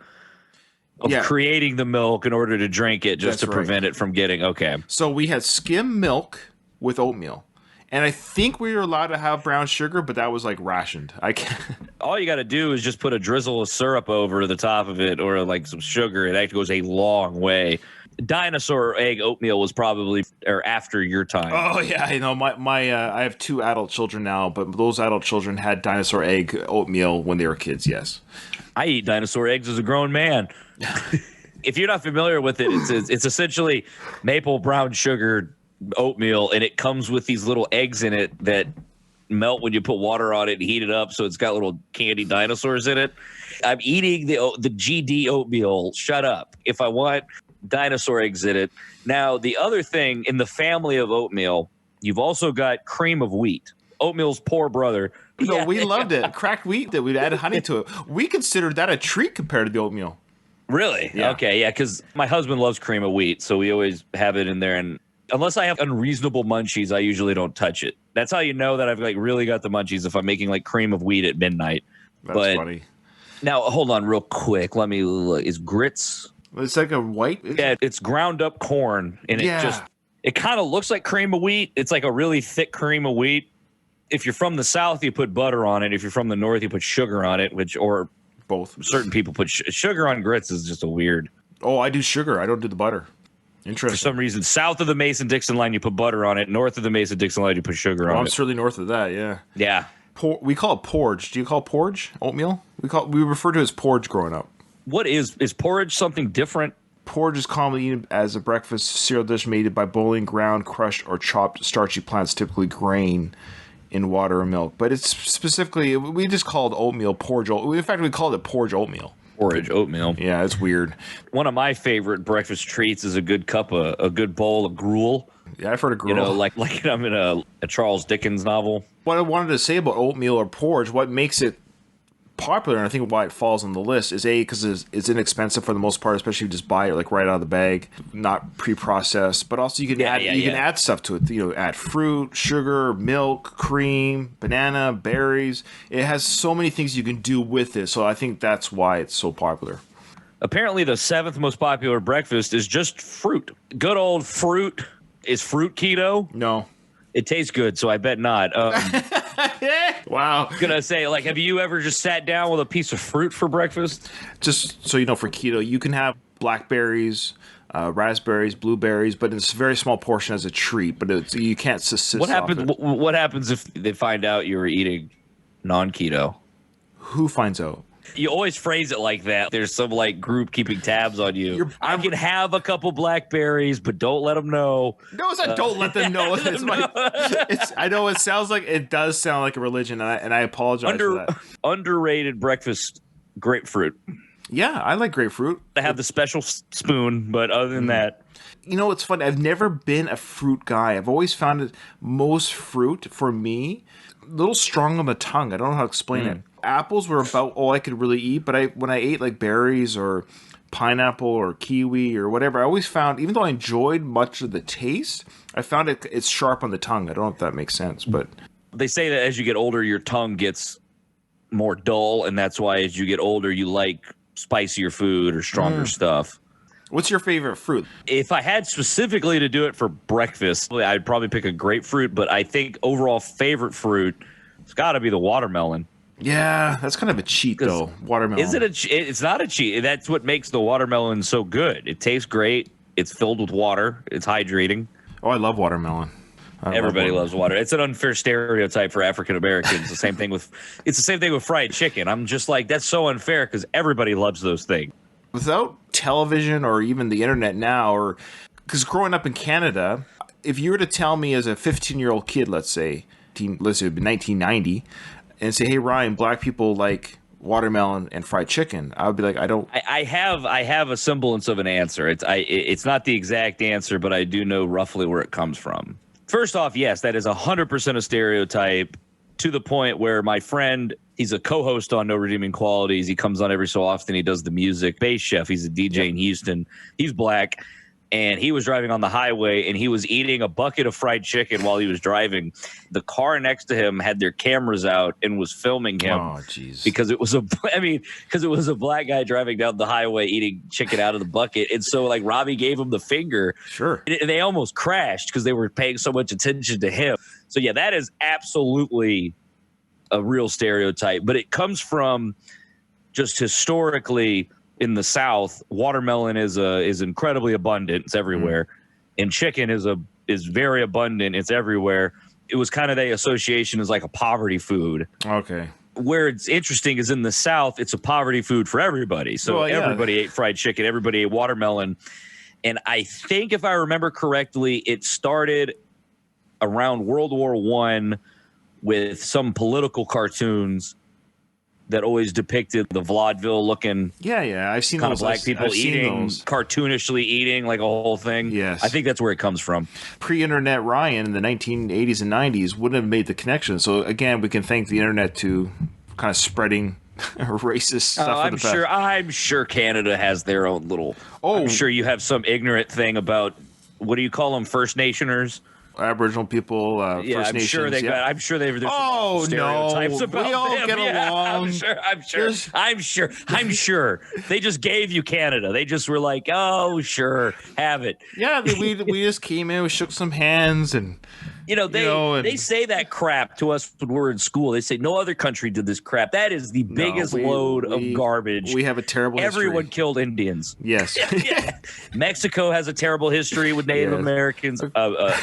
[SPEAKER 2] of creating the milk in order to drink it, just to prevent it from getting
[SPEAKER 1] So we had skim milk with oatmeal, and I think we were allowed to have brown sugar, but that was like rationed. I can't.
[SPEAKER 2] All you got to do is just put a drizzle of syrup over the top of it, or like some sugar. It actually goes a long way. Dinosaur egg oatmeal was probably after your time.
[SPEAKER 1] Oh yeah, I have 2 adult children now, but those adult children had dinosaur egg oatmeal when they were kids. Yes,
[SPEAKER 2] I eat dinosaur eggs as a grown man. If you're not familiar with it, it's essentially maple brown sugar oatmeal, and it comes with these little eggs in it that melt when you put water on it and heat it up, so it's got little candy dinosaurs in it. I'm eating the GD oatmeal. Shut up. If I want dinosaur eggs in it. Now, the other thing in the family of oatmeal, you've also got cream of wheat. Oatmeal's poor brother.
[SPEAKER 1] No, we loved it. Cracked wheat that we'd added honey to it. We considered that a treat compared to the oatmeal.
[SPEAKER 2] Really?
[SPEAKER 1] Yeah.
[SPEAKER 2] Okay, yeah, because my husband loves cream of wheat, so we always have it in there. And unless I have unreasonable munchies, I usually don't touch it. That's how you know that I've really got the munchies, if I'm making like cream of wheat at midnight.
[SPEAKER 1] That's funny.
[SPEAKER 2] Now, hold on real quick. Let me look. Is grits?
[SPEAKER 1] It's like a white.
[SPEAKER 2] Yeah, it's ground up corn, and it kind of looks like cream of wheat. It's like a really thick cream of wheat. If you're from the South, you put butter on it. If you're from the North, you put sugar on it, or
[SPEAKER 1] both.
[SPEAKER 2] Certain people put sugar on grits is just a weird.
[SPEAKER 1] Oh, I do sugar. I don't do the butter. Interesting.
[SPEAKER 2] For some reason, south of the Mason-Dixon line, you put butter on it. North of the Mason-Dixon line, you put sugar on it.
[SPEAKER 1] I'm certainly north of that, yeah.
[SPEAKER 2] Yeah.
[SPEAKER 1] We call it porridge. Do you call it porridge? Oatmeal? We refer to it as porridge growing up.
[SPEAKER 2] What is porridge something different?
[SPEAKER 1] Porridge is commonly eaten as a breakfast cereal dish made by boiling ground, crushed, or chopped starchy plants, typically grain, in water or milk. But it's specifically, we just called oatmeal porridge. In fact, we called it porridge oatmeal.
[SPEAKER 2] Porridge, oatmeal.
[SPEAKER 1] Yeah, it's weird.
[SPEAKER 2] One of my favorite breakfast treats is a good bowl of gruel.
[SPEAKER 1] Yeah, I've heard of gruel.
[SPEAKER 2] You know, like I'm in a Charles Dickens novel.
[SPEAKER 1] What I wanted to say about oatmeal or porridge, what makes it popular, and I think why it falls on the list, is because it's inexpensive for the most part, especially if you just buy it like right out of the bag, not pre-processed. But also you can add stuff to it. You know, add fruit, sugar, milk, cream, banana, berries. It has so many things you can do with it. So I think that's why it's so popular.
[SPEAKER 2] Apparently, the 7th most popular breakfast is just fruit. Good old fruit. Is fruit keto?
[SPEAKER 1] No.
[SPEAKER 2] It tastes good, so I bet not.
[SPEAKER 1] Wow.
[SPEAKER 2] Gonna say, like, have you ever just sat down with a piece of fruit for breakfast?
[SPEAKER 1] Just so you know, for keto, you can have blackberries, raspberries, blueberries, but it's a very small portion as a treat. But you can't subsist.
[SPEAKER 2] What happens if they find out you were eating non-keto?
[SPEAKER 1] Who finds out?
[SPEAKER 2] You always phrase it like that. There's some like group keeping tabs on you. I can have a couple blackberries, but don't let them know.
[SPEAKER 1] No, it's not. Don't let them know. I know it does sound like a religion, and I apologize for that.
[SPEAKER 2] Underrated breakfast grapefruit.
[SPEAKER 1] Yeah, I like grapefruit.
[SPEAKER 2] I have the special spoon, but other than that.
[SPEAKER 1] You know, it's funny. I've never been a fruit guy. I've always found it most fruit, for me, a little strong on the tongue. I don't know how to explain it. Apples were about all I could really eat, but when I ate like berries or pineapple or kiwi or whatever, I always found, even though I enjoyed much of the taste, I found it's sharp on the tongue. I don't know if that makes sense, but
[SPEAKER 2] they say that as you get older, your tongue gets more dull, and that's why as you get older, you like spicier food or stronger stuff.
[SPEAKER 1] What's your favorite fruit?
[SPEAKER 2] If I had specifically to do it for breakfast, I'd probably pick a grapefruit, but I think overall favorite fruit, it's got to be the watermelon.
[SPEAKER 1] Yeah, that's kind of a cheat, though. Watermelon.
[SPEAKER 2] Is it it's not a cheat. That's what makes the watermelon so good. It tastes great. It's filled with water. It's hydrating.
[SPEAKER 1] Oh, I love watermelon.
[SPEAKER 2] Everybody loves water. It's an unfair stereotype for African Americans. It's the same thing with fried chicken. I'm just like, that's so unfair because everybody loves those things.
[SPEAKER 1] Without television or even the internet now, or because growing up in Canada, if you were to tell me as a 15-year-old kid, let's say 1990, and say, hey, Ryan, black people like watermelon and fried chicken, I would be like, I don't.
[SPEAKER 2] I have a semblance of an answer. It's not the exact answer, but I do know roughly where it comes from. First off, yes, that is 100% a stereotype, to the point where my friend, he's a co-host on No Redeeming Qualities. He comes on every so often. He does the music. Bass Chef, he's a DJ in Houston. He's black. And he was driving on the highway, and he was eating a bucket of fried chicken while he was driving. The car next to him had their cameras out and was filming him.
[SPEAKER 1] Oh, jeez.
[SPEAKER 2] Because it was a black guy driving down the highway eating chicken out of the bucket. And so, like, Robbie gave him the finger.
[SPEAKER 1] Sure.
[SPEAKER 2] And they almost crashed because they were paying so much attention to him. So, yeah, that is absolutely a real stereotype. But it comes from just historically – in the South, watermelon is incredibly abundant. It's everywhere. And chicken is very abundant. It's everywhere. It was kind of the association as like a poverty food.
[SPEAKER 1] Okay.
[SPEAKER 2] Where it's interesting is in the South, it's a poverty food for everybody. So everybody ate fried chicken. Everybody ate watermelon. And I think if I remember correctly, it started around World War I with some political cartoons that always depicted the vaudeville looking
[SPEAKER 1] I've seen
[SPEAKER 2] kind
[SPEAKER 1] those
[SPEAKER 2] of black people eating, cartoonishly eating, like a whole thing.
[SPEAKER 1] Yes.
[SPEAKER 2] I think that's where it comes from.
[SPEAKER 1] Pre-internet Ryan in the 1980s and 90s wouldn't have made the connection. So again, we can thank the internet to kind of spreading racist stuff.
[SPEAKER 2] I'm sure Canada has their own little. I'm sure you have some ignorant thing about, what do you call them, First Nationers?
[SPEAKER 1] Aboriginal people, First Nations.
[SPEAKER 2] I'm sure there's stereotypes about
[SPEAKER 1] we all
[SPEAKER 2] them.
[SPEAKER 1] get along.
[SPEAKER 2] I'm sure. They just gave you Canada. They just were like, oh, sure, have it.
[SPEAKER 1] Yeah, we just came in, we shook some hands, and
[SPEAKER 2] they say that crap to us when we're in school. They say no other country did this crap. That is the biggest load of garbage.
[SPEAKER 1] We have a terrible
[SPEAKER 2] Everyone
[SPEAKER 1] history.
[SPEAKER 2] Killed Indians.
[SPEAKER 1] Yes.
[SPEAKER 2] Mexico has a terrible history with Native Americans.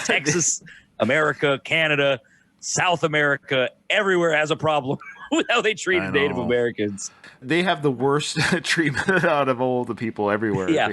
[SPEAKER 2] Texas, America, Canada, South America, everywhere has a problem with how they treated Native Americans.
[SPEAKER 1] They have the worst treatment out of all the people everywhere.
[SPEAKER 2] Yeah.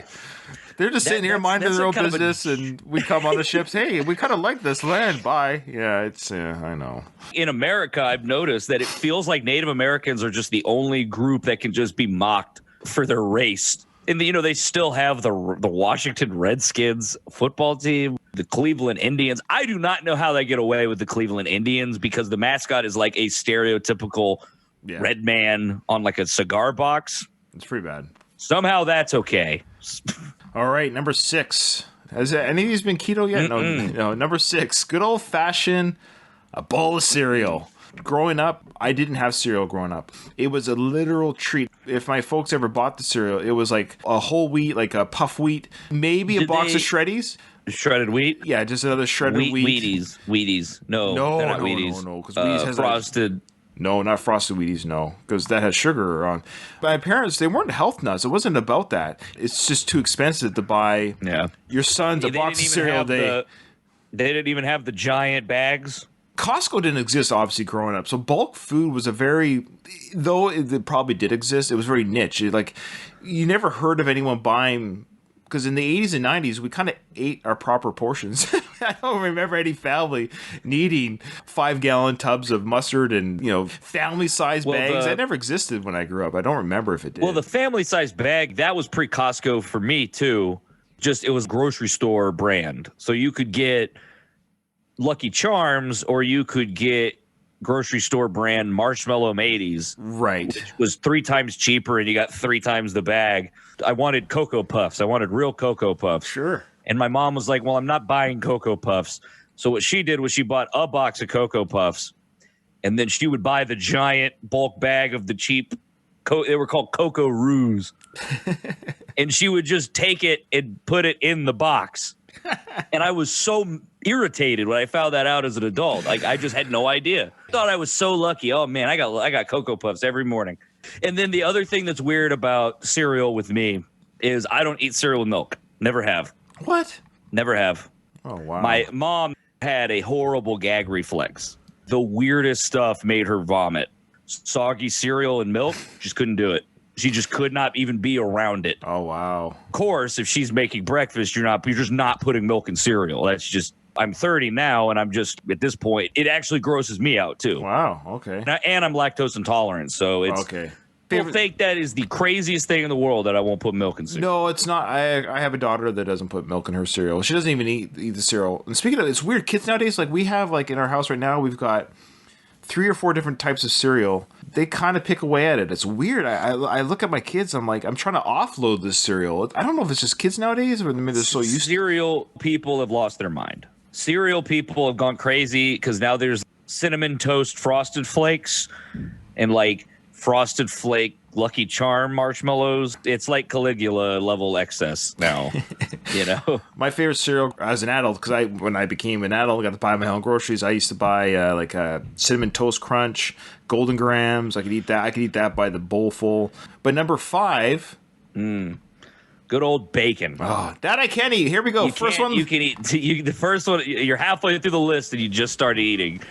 [SPEAKER 1] They're just sitting here minding their own business, and we come on the ships. Hey, we kind of like this land. Bye. Yeah, it's. I know.
[SPEAKER 2] In America, I've noticed that it feels like Native Americans are just the only group that can just be mocked for their race. And they still have the Washington Redskins football team, the Cleveland Indians. I do not know how they get away with the Cleveland Indians because the mascot is like a stereotypical red man on like a cigar box.
[SPEAKER 1] It's pretty bad.
[SPEAKER 2] Somehow that's okay.
[SPEAKER 1] All right, number 6. Has any of these been keto yet? No. Number 6, good old fashioned a bowl of cereal. Growing up, I didn't have cereal growing up. It was a literal treat. If my folks ever bought the cereal, it was like a whole wheat, like a puff wheat, maybe a box of Shreddies.
[SPEAKER 2] Shredded wheat?
[SPEAKER 1] Yeah, just another shredded wheat.
[SPEAKER 2] Wheaties. No, they're not Wheaties.
[SPEAKER 1] No. Because Wheaties has
[SPEAKER 2] frosted.
[SPEAKER 1] No, not frosted Wheaties, no. Because that has sugar on. My parents, they weren't health nuts. It wasn't about that. It's just too expensive to buy your son's a box of cereal a day.
[SPEAKER 2] They didn't even have the giant bags.
[SPEAKER 1] Costco didn't exist, obviously, growing up. So bulk food was though it probably did exist, it was very niche. You never heard of anyone buying, because in the 80s and 90s, we kind of ate our proper portions. I don't remember any family needing 5-gallon tubs of mustard and, family-sized bags. That never existed when I grew up. I don't remember if it did.
[SPEAKER 2] Well, the family-sized bag, that was pre-Costco for me, too. Just, it was grocery store brand. So you could get Lucky Charms, or you could get grocery store brand Marshmallow Mateys.
[SPEAKER 1] Right.
[SPEAKER 2] Which was 3 times cheaper, and you got 3 times the bag. I wanted Cocoa Puffs. I wanted real Cocoa Puffs.
[SPEAKER 1] Sure.
[SPEAKER 2] And my mom was like, well, I'm not buying Cocoa Puffs. So what she did was she bought a box of Cocoa Puffs, and then she would buy the giant bulk bag of the cheap, they were called Cocoa Roos. And she would just take it and put it in the box. And I was so irritated when I found that out as an adult. Like, I just had no idea. I thought I was so lucky. Oh man, I got Cocoa Puffs every morning. And then the other thing that's weird about cereal with me is I don't eat cereal with milk. Never have.
[SPEAKER 1] What?
[SPEAKER 2] Never have.
[SPEAKER 1] Oh wow.
[SPEAKER 2] My mom had a horrible gag reflex. The weirdest stuff made her vomit. Soggy cereal and milk, just couldn't do it. She just could not even be around it.
[SPEAKER 1] Oh wow.
[SPEAKER 2] Of course, if she's making breakfast, you're just not putting milk in cereal. That's just, I'm 30 now, and I'm just, at this point, it actually grosses me out too.
[SPEAKER 1] Wow, okay.
[SPEAKER 2] And I'm lactose intolerant, so it's
[SPEAKER 1] okay.
[SPEAKER 2] People think that is the craziest thing in the world that I won't put milk in cereal.
[SPEAKER 1] No, it's not. I have a daughter that doesn't put milk in her cereal. She doesn't even eat the cereal. And speaking of, it's weird. Kids nowadays, like we have, like in our house right now, we've got 3 or 4 different types of cereal. They kind of pick away at it. It's weird. I look at my kids. I'm like, I'm trying to offload this cereal. I don't know if it's just kids nowadays or maybe they're so used to
[SPEAKER 2] cereal. People have lost their mind. Cereal people have gone crazy because now there's Cinnamon Toast Frosted Flakes and like Frosted Flake Lucky Charm marshmallows. It's like Caligula level excess now.
[SPEAKER 1] My favorite cereal as an adult, because when I became an adult, I got to buy my own groceries. I used to buy like a Cinnamon Toast Crunch, Golden Grams. I could eat that by the bowl full. But number 5,
[SPEAKER 2] good old bacon.
[SPEAKER 1] Oh, that I can't eat. Here we go. First one.
[SPEAKER 2] You can eat. The first one. You're halfway through the list and you just started eating.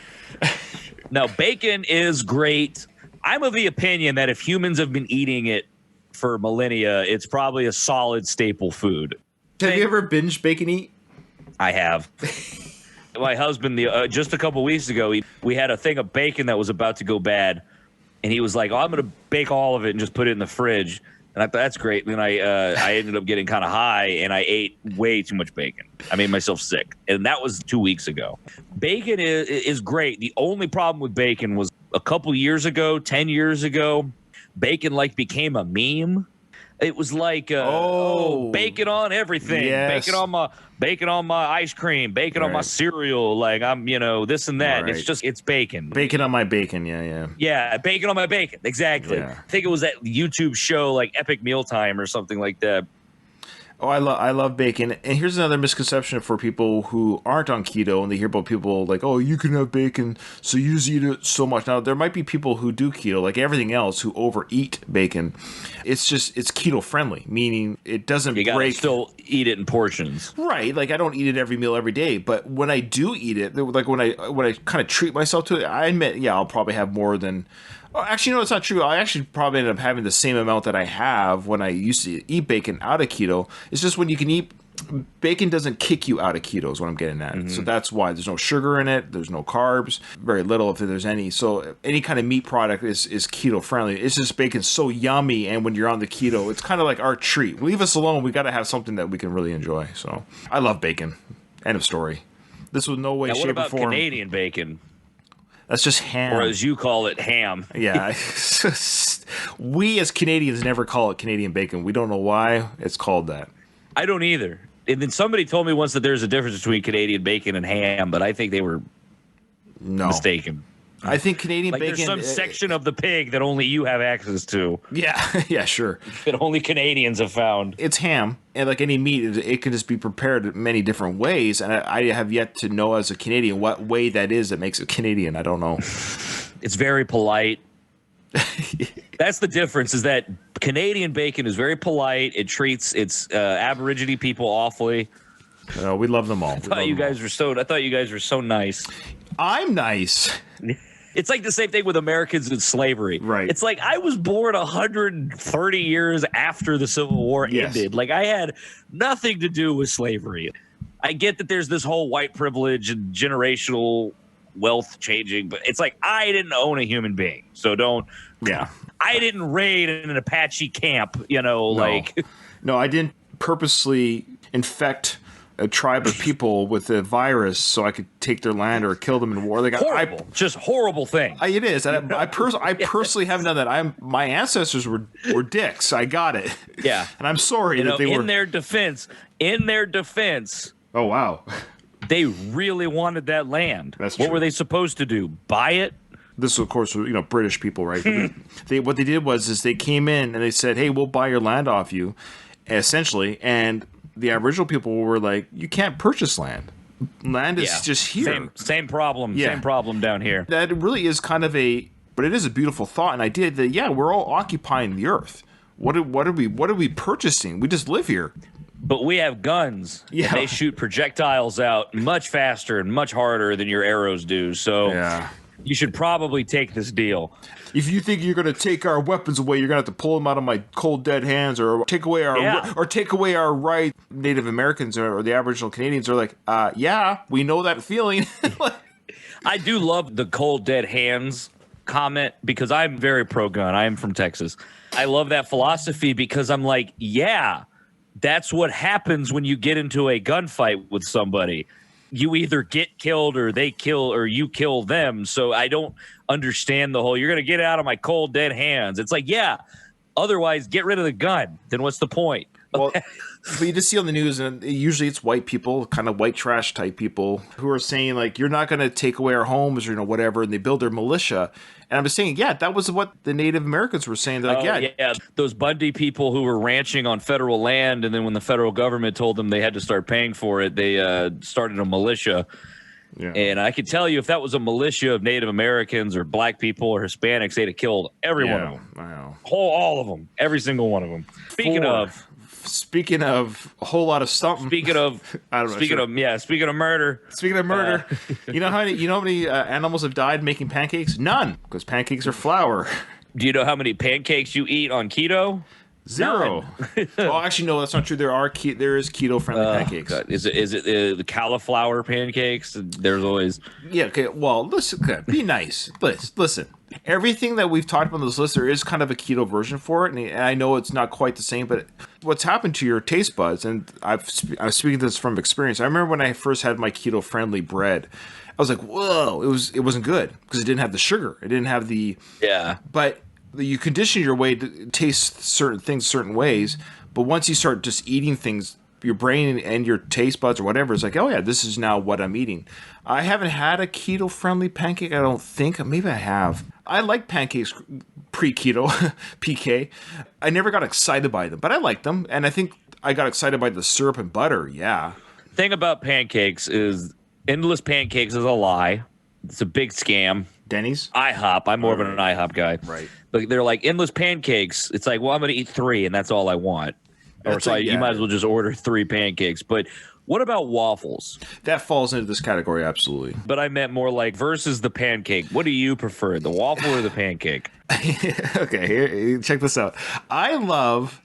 [SPEAKER 2] Now, bacon is great. I'm of the opinion that if humans have been eating it for millennia, it's probably a solid staple food.
[SPEAKER 1] Have you ever binged bacon eat?
[SPEAKER 2] I have. My husband, just a couple weeks ago, we had a thing of bacon that was about to go bad, and he was like, "Oh, I'm going to bake all of it and just put it in the fridge." And I thought, that's great. And then I ended up getting kind of high, and I ate way too much bacon. I made myself sick, and that was 2 weeks ago. Bacon is great. The only problem with bacon was a couple years ago, 10 years ago, bacon became a meme. It was like bacon on everything,
[SPEAKER 1] yes.
[SPEAKER 2] bacon on my ice cream, bacon on my cereal. Like I'm, this and that.
[SPEAKER 1] Right.
[SPEAKER 2] It's bacon.
[SPEAKER 1] Bacon on my bacon.
[SPEAKER 2] Yeah, bacon on my bacon. Exactly.
[SPEAKER 1] Yeah.
[SPEAKER 2] I think it was that YouTube show like Epic Mealtime or something like that.
[SPEAKER 1] Oh, I love bacon. And here's another misconception for people who aren't on keto and they hear about people like, oh, you can have bacon, so you just eat it so much. Now, there might be people who do keto, like everything else, who overeat bacon. It's keto friendly, meaning it doesn't break. You gotta
[SPEAKER 2] still eat it in portions.
[SPEAKER 1] Right. Like I don't eat it every meal every day, but when I do eat it, like when I kind of treat myself to it, I admit, yeah, I'll probably have more than... Actually, no, it's not true. I actually probably end up having the same amount that I have when I used to eat bacon out of keto. It's just when you can eat bacon doesn't kick you out of keto is what I'm getting at. So that's why there's no sugar in it. There's no carbs, very little if there's any. So any kind of meat product is keto friendly. It's just bacon's so yummy. And when you're on the keto, it's kind of like our treat. Leave us alone. We got to have something that we can really enjoy. So I love bacon. End of story. This was no way, shape, or form.
[SPEAKER 2] What about Canadian bacon?
[SPEAKER 1] That's just ham.
[SPEAKER 2] Or as you call it, ham.
[SPEAKER 1] Yeah. We as Canadians never call it Canadian bacon. We don't know why it's called that.
[SPEAKER 2] I don't either. And then somebody told me once that there's a difference between Canadian bacon and ham, but I think they were mistaken.
[SPEAKER 1] I think Canadian bacon...
[SPEAKER 2] There's some section of the pig that only you have access to.
[SPEAKER 1] Yeah, yeah, sure.
[SPEAKER 2] That only Canadians have found.
[SPEAKER 1] It's ham, and like any meat, it can just be prepared many different ways, and I have yet to know as a Canadian what way that is that makes it Canadian. I don't know.
[SPEAKER 2] It's very polite. That's the difference, is that Canadian bacon is very polite. It treats its Aborigine people awfully.
[SPEAKER 1] We love them all. I
[SPEAKER 2] thought you guys were so nice.
[SPEAKER 1] I'm nice.
[SPEAKER 2] It's like the same thing with Americans in slavery.
[SPEAKER 1] Right.
[SPEAKER 2] It's like I was born 130 years after the Civil War ended. Like I had nothing to do with slavery. I get that there's this whole white privilege and generational wealth changing, but it's like I didn't own a human being. So don't.
[SPEAKER 1] Yeah.
[SPEAKER 2] I didn't raid in an Apache camp,
[SPEAKER 1] No, I didn't purposely infect a tribe of people with a virus so I could take their land or kill them in war. Like,
[SPEAKER 2] horrible, just horrible thing.
[SPEAKER 1] It is. And I personally haven't done that. My ancestors were dicks. I got it.
[SPEAKER 2] Yeah.
[SPEAKER 1] And I'm sorry that they were.
[SPEAKER 2] In their defense.
[SPEAKER 1] Oh, wow.
[SPEAKER 2] They really wanted that land.
[SPEAKER 1] That's true.
[SPEAKER 2] What were they supposed to do? Buy it?
[SPEAKER 1] This, of course, was, British people, right? What they did was they came in and they said, hey, we'll buy your land off you, essentially. And the Aboriginal people were like, you can't purchase land. Land is just here.
[SPEAKER 2] Same problem. Yeah. Same problem down here.
[SPEAKER 1] That really is kind of but it is a beautiful thought and idea that, we're all occupying the earth. What are we purchasing? We just live here.
[SPEAKER 2] But we have guns. Yeah. And they shoot projectiles out much faster and much harder than your arrows do. So you should probably take this deal.
[SPEAKER 1] If you think you're going to take our weapons away, you're going to have to pull them out of my cold, dead hands, or take away our right. Native Americans or the Aboriginal Canadians are like, we know that feeling.
[SPEAKER 2] I do love the cold, dead hands comment because I'm very pro-gun. I am from Texas. I love that philosophy because I'm like, that's what happens when you get into a gunfight with somebody. You either get killed or they kill or you kill them. So I don't understand the whole, you're going to get out of my cold, dead hands. It's like, otherwise get rid of the gun. Then what's the point?
[SPEAKER 1] Well, but you just see on the news, and usually it's white people, kind of white trash type people, who are saying, like, you're not going to take away our homes or, whatever, and they build their militia. And I'm just saying, that was what the Native Americans were saying. They're like,
[SPEAKER 2] those Bundy people who were ranching on federal land, and then when the federal government told them they had to start paying for it, they started a militia. Yeah. And I can tell you, if that was a militia of Native Americans or black people or Hispanics, they'd have killed every one of them.
[SPEAKER 1] Wow.
[SPEAKER 2] All of them. Every single one of them.
[SPEAKER 1] Speaking of a whole lot of something.
[SPEAKER 2] Speaking of murder. You know how many animals have died making pancakes? None, because pancakes are flour. Do you know how many pancakes you eat on keto?
[SPEAKER 1] 0. Oh, actually, no, that's not true. There is keto friendly pancakes.
[SPEAKER 2] God. Is it the cauliflower pancakes? There's always
[SPEAKER 1] Okay. Well, listen. Okay, be nice. Listen. Everything that we've talked about on this list, there is kind of a keto version for it, and I know it's not quite the same. But what's happened to your taste buds? And I'm speaking this from experience. I remember when I first had my keto friendly bread, I was like, whoa! It wasn't good because it didn't have the sugar. It didn't have the But you condition your way to taste certain things certain ways, but once you start just eating things, your brain and your taste buds or whatever is like, oh yeah, this is now what I'm eating. I haven't had a keto friendly pancake, I don't think. Maybe I have. I like pancakes pre-keto, PK. I never got excited by them, but I like them, and I think I got excited by the syrup and butter.
[SPEAKER 2] Thing about pancakes is endless pancakes is a lie. It's a big scam.
[SPEAKER 1] Denny's?
[SPEAKER 2] IHOP. I'm more of an IHOP guy.
[SPEAKER 1] Right.
[SPEAKER 2] But they're like endless pancakes. It's like, well, I'm going to eat 3 and that's all I want. You might as well just order 3 pancakes. But what about waffles?
[SPEAKER 1] That falls into this category, absolutely.
[SPEAKER 2] But I meant more like versus the pancake. What do you prefer, the waffle or the pancake?
[SPEAKER 1] Okay, here, check this out. I love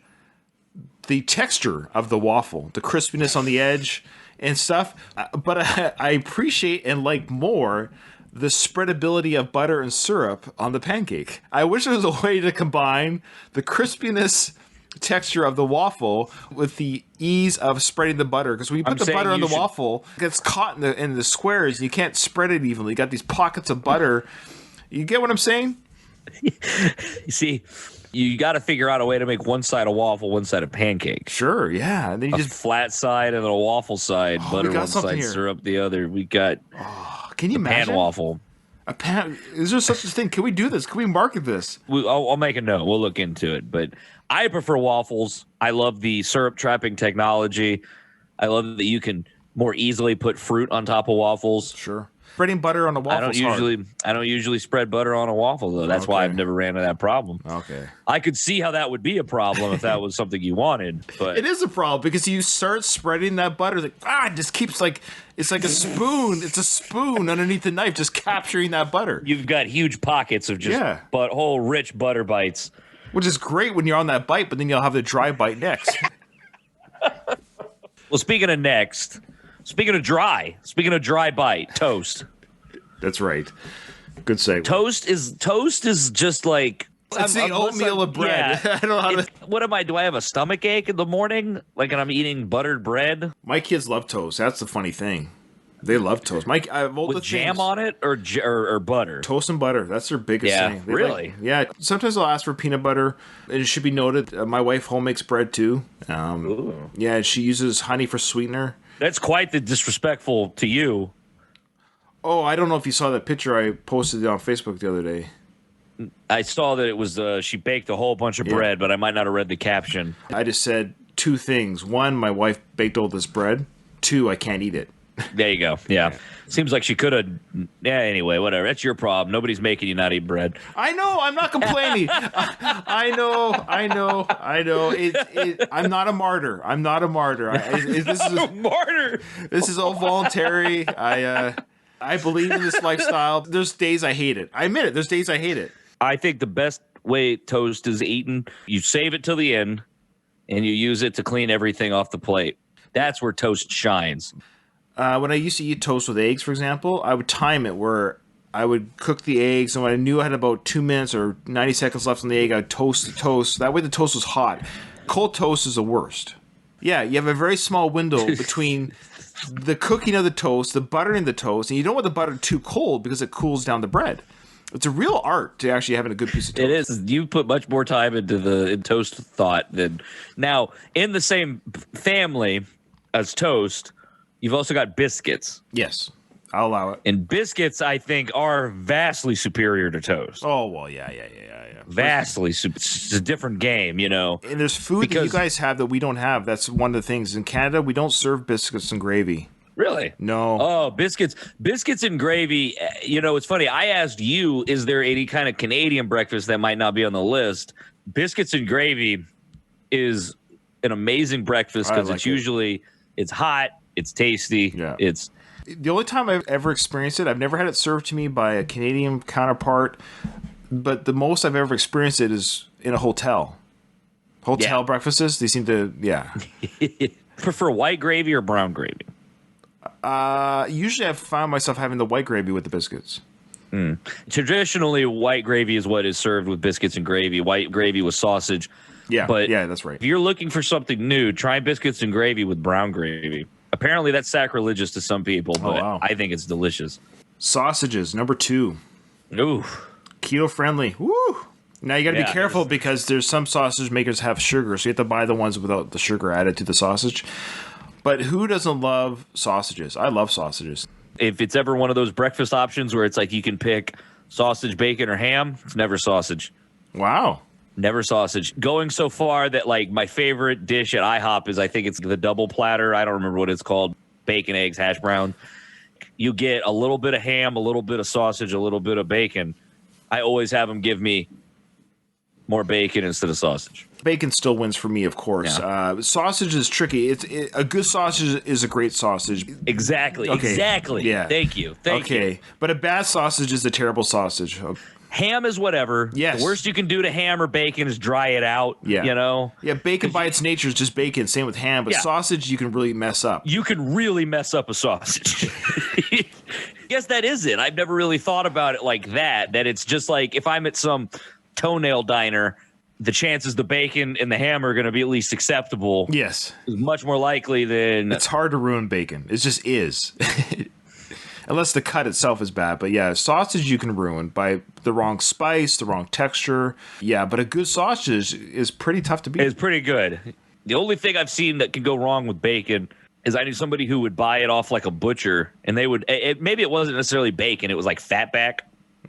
[SPEAKER 1] the texture of the waffle, the crispiness on the edge and stuff. But I appreciate and like more the spreadability of butter and syrup on the pancake. I wish there was a way to combine the crispiness texture of the waffle with the ease of spreading the butter, because when you put the butter on the waffle, it gets caught in the squares and you can't spread it evenly. You got these pockets of butter. You get what I'm saying?
[SPEAKER 2] You see, you got to figure out a way to make one side a waffle, one side a pancake.
[SPEAKER 1] Sure, yeah. And then you just
[SPEAKER 2] flat side and then a waffle side, butter one side,
[SPEAKER 1] here.
[SPEAKER 2] Syrup the other. We got
[SPEAKER 1] can you imagine?
[SPEAKER 2] Pan waffle.
[SPEAKER 1] A pan? Is there such a thing? Can we do this? Can we market this?
[SPEAKER 2] I'll make a note. We'll look into it. But I prefer waffles. I love the syrup trapping technology. I love that you can more easily put fruit on top of waffles.
[SPEAKER 1] Sure. Spreading butter on a waffle.
[SPEAKER 2] I don't usually spread butter on a waffle though. That's why I've never ran into that problem.
[SPEAKER 1] Okay.
[SPEAKER 2] I could see how that would be a problem if that was something you wanted, but
[SPEAKER 1] it is a problem because you start spreading that butter, it just keeps it's like a spoon. It's a spoon underneath the knife, just capturing that butter.
[SPEAKER 2] You've got huge pockets of just whole rich butter bites,
[SPEAKER 1] which is great when you're on that bite, but then you'll have the dry bite next.
[SPEAKER 2] Well, speaking of dry bite, toast.
[SPEAKER 1] That's right. Good segue.
[SPEAKER 2] Toast is just like
[SPEAKER 1] it's the oatmeal of bread.
[SPEAKER 2] Yeah,
[SPEAKER 1] I don't know how to.
[SPEAKER 2] What am I? Do I have a stomach ache in the morning? Like, and I'm eating buttered bread?
[SPEAKER 1] My kids love toast. That's the funny thing. They love toast.
[SPEAKER 2] With jam on it or butter?
[SPEAKER 1] Toast and butter. That's their biggest thing.
[SPEAKER 2] Really?
[SPEAKER 1] Sometimes I'll ask for peanut butter. And it should be noted, my wife home makes bread too. Yeah, she uses honey for sweetener.
[SPEAKER 2] That's quite the disrespectful to you.
[SPEAKER 1] Oh, I don't know if you saw that picture I posted on Facebook the other day.
[SPEAKER 2] I saw that it was she baked a whole bunch of bread, but I might not have read the caption.
[SPEAKER 1] I just said two things. One, my wife baked all this bread. Two, I can't eat it.
[SPEAKER 2] There you go. Yeah. Seems like she could have. Yeah, anyway, whatever. That's your problem. Nobody's making you not eat bread.
[SPEAKER 1] I know. I'm not complaining. I know. I'm not a martyr. I'm not a martyr. This is a martyr. This is all voluntary. I believe in this lifestyle. There's days I hate it. I admit it. There's days I hate it.
[SPEAKER 2] I think the best way toast is eaten, you save it till the end, and you use it to clean everything off the plate. That's where toast shines.
[SPEAKER 1] When I used to eat toast with eggs, for example, I would time it where I would cook the eggs, and when I knew I had about 2 minutes or 90 seconds left on the egg, I would toast the toast. That way the toast was hot. Cold toast is the worst. Yeah, you have a very small window between the cooking of the toast, the buttering the toast, and you don't want the butter too cold because it cools down the bread. It's a real art to actually having a good piece of toast.
[SPEAKER 2] It is. You put much more time into the toast thought than now. In the same family as toast, you've also got biscuits.
[SPEAKER 1] Yes, I'll allow it.
[SPEAKER 2] And biscuits, I think, are vastly superior to toast.
[SPEAKER 1] Oh, well, yeah.
[SPEAKER 2] Vastly. It's a different game, you know.
[SPEAKER 1] And there's food that you guys have that we don't have. That's one of the things. In Canada, we don't serve biscuits and gravy.
[SPEAKER 2] Really?
[SPEAKER 1] No.
[SPEAKER 2] Oh, biscuits and gravy. You know, it's funny. I asked you, is there any kind of Canadian breakfast that might not be on the list? Biscuits and gravy is an amazing breakfast because it's hot, it's tasty.
[SPEAKER 1] Yeah. It's the only time I've ever experienced it. I've never had it served to me by a Canadian counterpart, but the most I've ever experienced it is in a hotel. Hotel breakfasts, they seem to,
[SPEAKER 2] Prefer white gravy or brown gravy?
[SPEAKER 1] Usually I've found myself having the white gravy with the biscuits.
[SPEAKER 2] Traditionally, white gravy is what is served with biscuits and gravy. White gravy with sausage.
[SPEAKER 1] Yeah,
[SPEAKER 2] but
[SPEAKER 1] that's right.
[SPEAKER 2] If you're looking for something new, try biscuits and gravy with brown gravy. Apparently, that's sacrilegious to some people, but I think it's delicious.
[SPEAKER 1] Sausages, number 2.
[SPEAKER 2] Ooh.
[SPEAKER 1] Keto friendly. Woo! Now you got to be careful because there's some sausage makers have sugar, so you have to buy the ones without the sugar added to the sausage. But who doesn't love sausages? I love sausages.
[SPEAKER 2] If it's ever one of those breakfast options where it's like you can pick sausage, bacon, or ham, it's never sausage.
[SPEAKER 1] Wow.
[SPEAKER 2] Never sausage. Going so far that like my favorite dish at IHOP is I think it's the double platter. I don't remember what it's called. Bacon, eggs, hash brown. You get a little bit of ham, a little bit of sausage, a little bit of bacon. I always have them give me more bacon instead of sausage.
[SPEAKER 1] Bacon still wins for me, of course. Yeah. Sausage is tricky. A good sausage is a great sausage.
[SPEAKER 2] Exactly. Okay. Exactly.
[SPEAKER 1] Yeah.
[SPEAKER 2] Thank you. Thank you.
[SPEAKER 1] But a bad sausage is a terrible sausage.
[SPEAKER 2] ham is whatever.
[SPEAKER 1] Yes.
[SPEAKER 2] The worst you can do to ham or bacon is dry it out.
[SPEAKER 1] Yeah.
[SPEAKER 2] You know?
[SPEAKER 1] Yeah, bacon by its nature is just bacon. Same with ham. But sausage, you can really mess up.
[SPEAKER 2] You can really mess up a sausage. I guess that is it. I've never really thought about it like that. That it's just like if I'm at some toenail diner, the chances the bacon and the ham are going to be at least acceptable.
[SPEAKER 1] Yes.
[SPEAKER 2] Is much more likely than...
[SPEAKER 1] It's hard to ruin bacon. It just is. Unless the cut itself is bad. But yeah, sausage you can ruin by the wrong spice, the wrong texture. Yeah, but a good sausage is pretty tough to beat.
[SPEAKER 2] It's pretty good. The only thing I've seen that can go wrong with bacon is I knew somebody who would buy it off like a butcher, and they would... maybe it wasn't necessarily bacon. It was like fatback.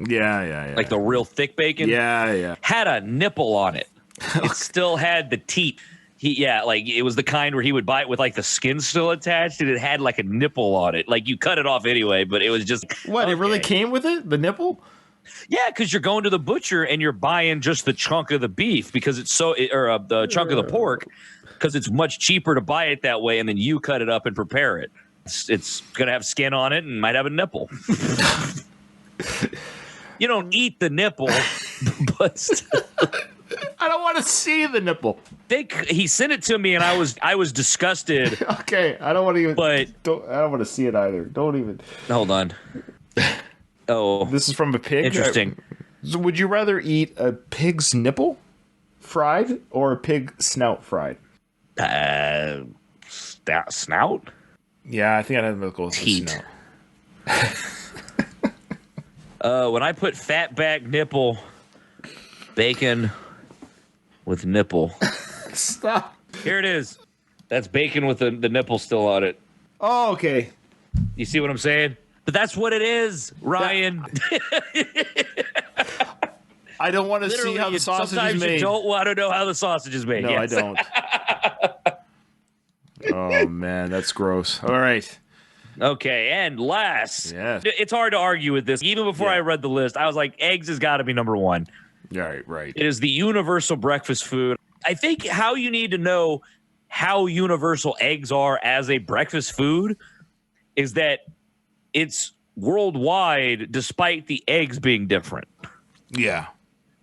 [SPEAKER 1] Yeah.
[SPEAKER 2] Like the real thick bacon.
[SPEAKER 1] Yeah.
[SPEAKER 2] Had a nipple on it. It still had the teat. Like it was the kind where he would buy it with like the skin still attached, and it had like a nipple on it. Like you cut it off anyway, but it was just
[SPEAKER 1] what? Okay. It really came with it? The nipple?
[SPEAKER 2] Yeah, because you're going to the butcher and you're buying just the chunk of the beef because it's the chunk of the pork because it's much cheaper to buy it that way, and then you cut it up and prepare it. It's gonna have skin on it and might have a nipple. You don't eat the nipple, but
[SPEAKER 1] I don't want to see the nipple.
[SPEAKER 2] He sent it to me, and I was disgusted.
[SPEAKER 1] Okay, I don't want to even.
[SPEAKER 2] But
[SPEAKER 1] I don't want to see it either. Don't even.
[SPEAKER 2] Hold on. Oh,
[SPEAKER 1] this is from a pig.
[SPEAKER 2] Interesting.
[SPEAKER 1] So would you rather eat a pig's nipple fried or a pig snout fried?
[SPEAKER 2] Snout.
[SPEAKER 1] Yeah, I think I'd have to go with the snout.
[SPEAKER 2] When I put fat back nipple, bacon with nipple.
[SPEAKER 1] Stop.
[SPEAKER 2] Here it is. That's bacon with the nipple still on it.
[SPEAKER 1] Oh, okay.
[SPEAKER 2] You see what I'm saying? But that's what it is, Ryan.
[SPEAKER 1] I don't want to see how the sausage is made.
[SPEAKER 2] Sometimes you don't want to know how the sausage is made.
[SPEAKER 1] No, yes. I don't. Oh, man, that's gross. All right.
[SPEAKER 2] Okay, and last, it's hard to argue with this. Even before I read the list, I was like, eggs has got to be number one.
[SPEAKER 1] Right.
[SPEAKER 2] It is the universal breakfast food. I think how you need to know how universal eggs are as a breakfast food is that it's worldwide despite the eggs being different.
[SPEAKER 1] Yeah.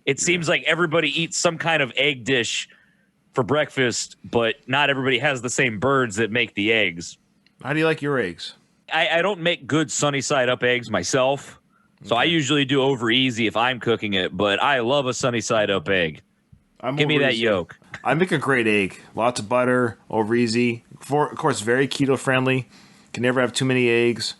[SPEAKER 2] It seems like everybody eats some kind of egg dish for breakfast, but not everybody has the same birds that make the eggs.
[SPEAKER 1] How do you like your eggs?
[SPEAKER 2] I don't make good sunny side up eggs myself, so I usually do over easy if I'm cooking it, but I love a sunny side up egg. Give me that yolk.
[SPEAKER 1] I make a great egg. Lots of butter, over easy. Of course, very keto friendly. Can never have too many eggs.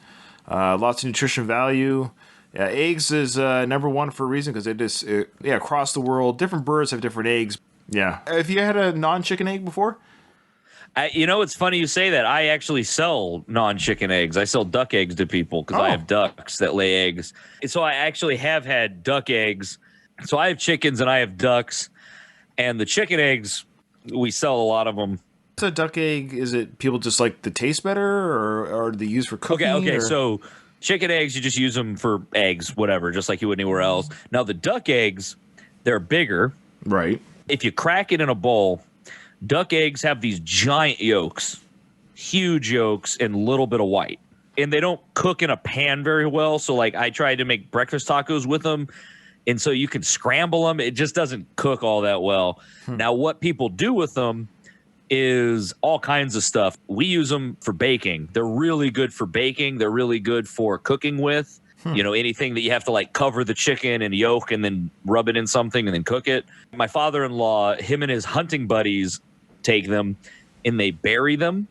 [SPEAKER 1] Lots of nutrition value. Yeah, eggs is number one for a reason because it is across the world. Different birds have different eggs. Yeah. Have you had a non-chicken egg before?
[SPEAKER 2] It's funny you say that. I actually sell non-chicken eggs. I sell duck eggs to people because I have ducks that lay eggs. So I actually have had duck eggs. So I have chickens and I have ducks. And the chicken eggs, we sell a lot of them.
[SPEAKER 1] So a duck egg, is it people just like the taste better or are they used for cooking?
[SPEAKER 2] Okay. So chicken eggs, you just use them for eggs, whatever, just like you would anywhere else. Now the duck eggs, they're bigger.
[SPEAKER 1] Right.
[SPEAKER 2] If you crack it in a bowl, duck eggs have these giant yolks, huge yolks, and a little bit of white. And they don't cook in a pan very well. So, like, I tried to make breakfast tacos with them. And so you can scramble them. It just doesn't cook all that well. Now, what people do with them is all kinds of stuff. We use them for baking. They're really good for baking. They're really good for cooking with. Anything that you have to like cover the chicken and yolk and then rub it in something and then cook it. My father-in-law, him and his hunting buddies take them and they bury them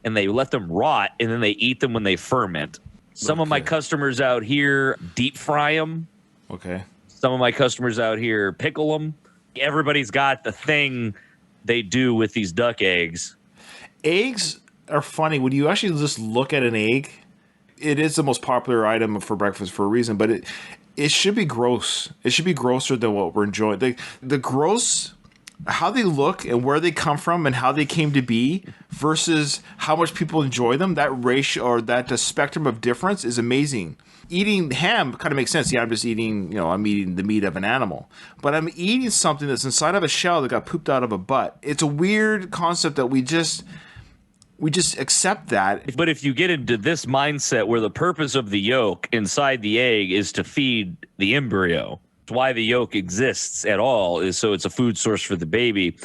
[SPEAKER 2] and they let them rot and then they eat them when they ferment. Some of my customers out here deep fry them.
[SPEAKER 1] Okay.
[SPEAKER 2] Some of my customers out here pickle them. Everybody's got the thing they do with these duck eggs.
[SPEAKER 1] Eggs are funny. When you actually just look at an egg, it is the most popular item for breakfast for a reason, but it should be gross. It should be grosser than what we're enjoying. The gross, how they look and where they come from and how they came to be versus how much people enjoy them, that ratio or that spectrum of difference is amazing. Eating ham kind of makes sense. Yeah, I'm just eating, I'm eating the meat of an animal. But I'm eating something that's inside of a shell that got pooped out of a butt. It's a weird concept that we just accept that.
[SPEAKER 2] But if you get into this mindset where the purpose of the yolk inside the egg is to feed the embryo, why the yolk exists at all is so it's a food source for the baby.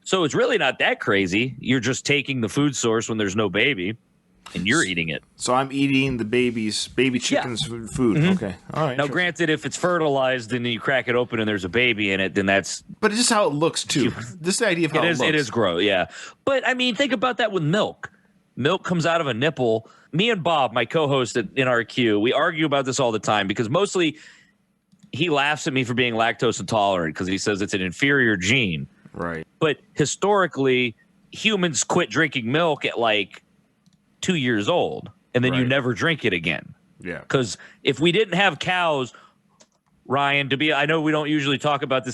[SPEAKER 2] So it's really not that crazy. You're just taking the food source when there's no baby, and you're eating it.
[SPEAKER 1] So I'm eating the baby chicken's food.
[SPEAKER 2] Mm-hmm.
[SPEAKER 1] Okay. All right.
[SPEAKER 2] Now, granted, if it's fertilized and you crack it open and there's a baby in it, then that's...
[SPEAKER 1] But it's just how it looks, too. This is the idea of how it looks.
[SPEAKER 2] It is gross, yeah. But, I mean, think about that with milk. Milk comes out of a nipple. Me and Bob, my co-host in RQ, we argue about this all the time because mostly he laughs at me for being lactose intolerant because he says it's an inferior gene.
[SPEAKER 1] Right.
[SPEAKER 2] But historically, humans quit drinking milk at like 2 years old, and then you never drink it again.
[SPEAKER 1] Yeah.
[SPEAKER 2] Because if we didn't have cows, Ryan, I know we don't usually talk about this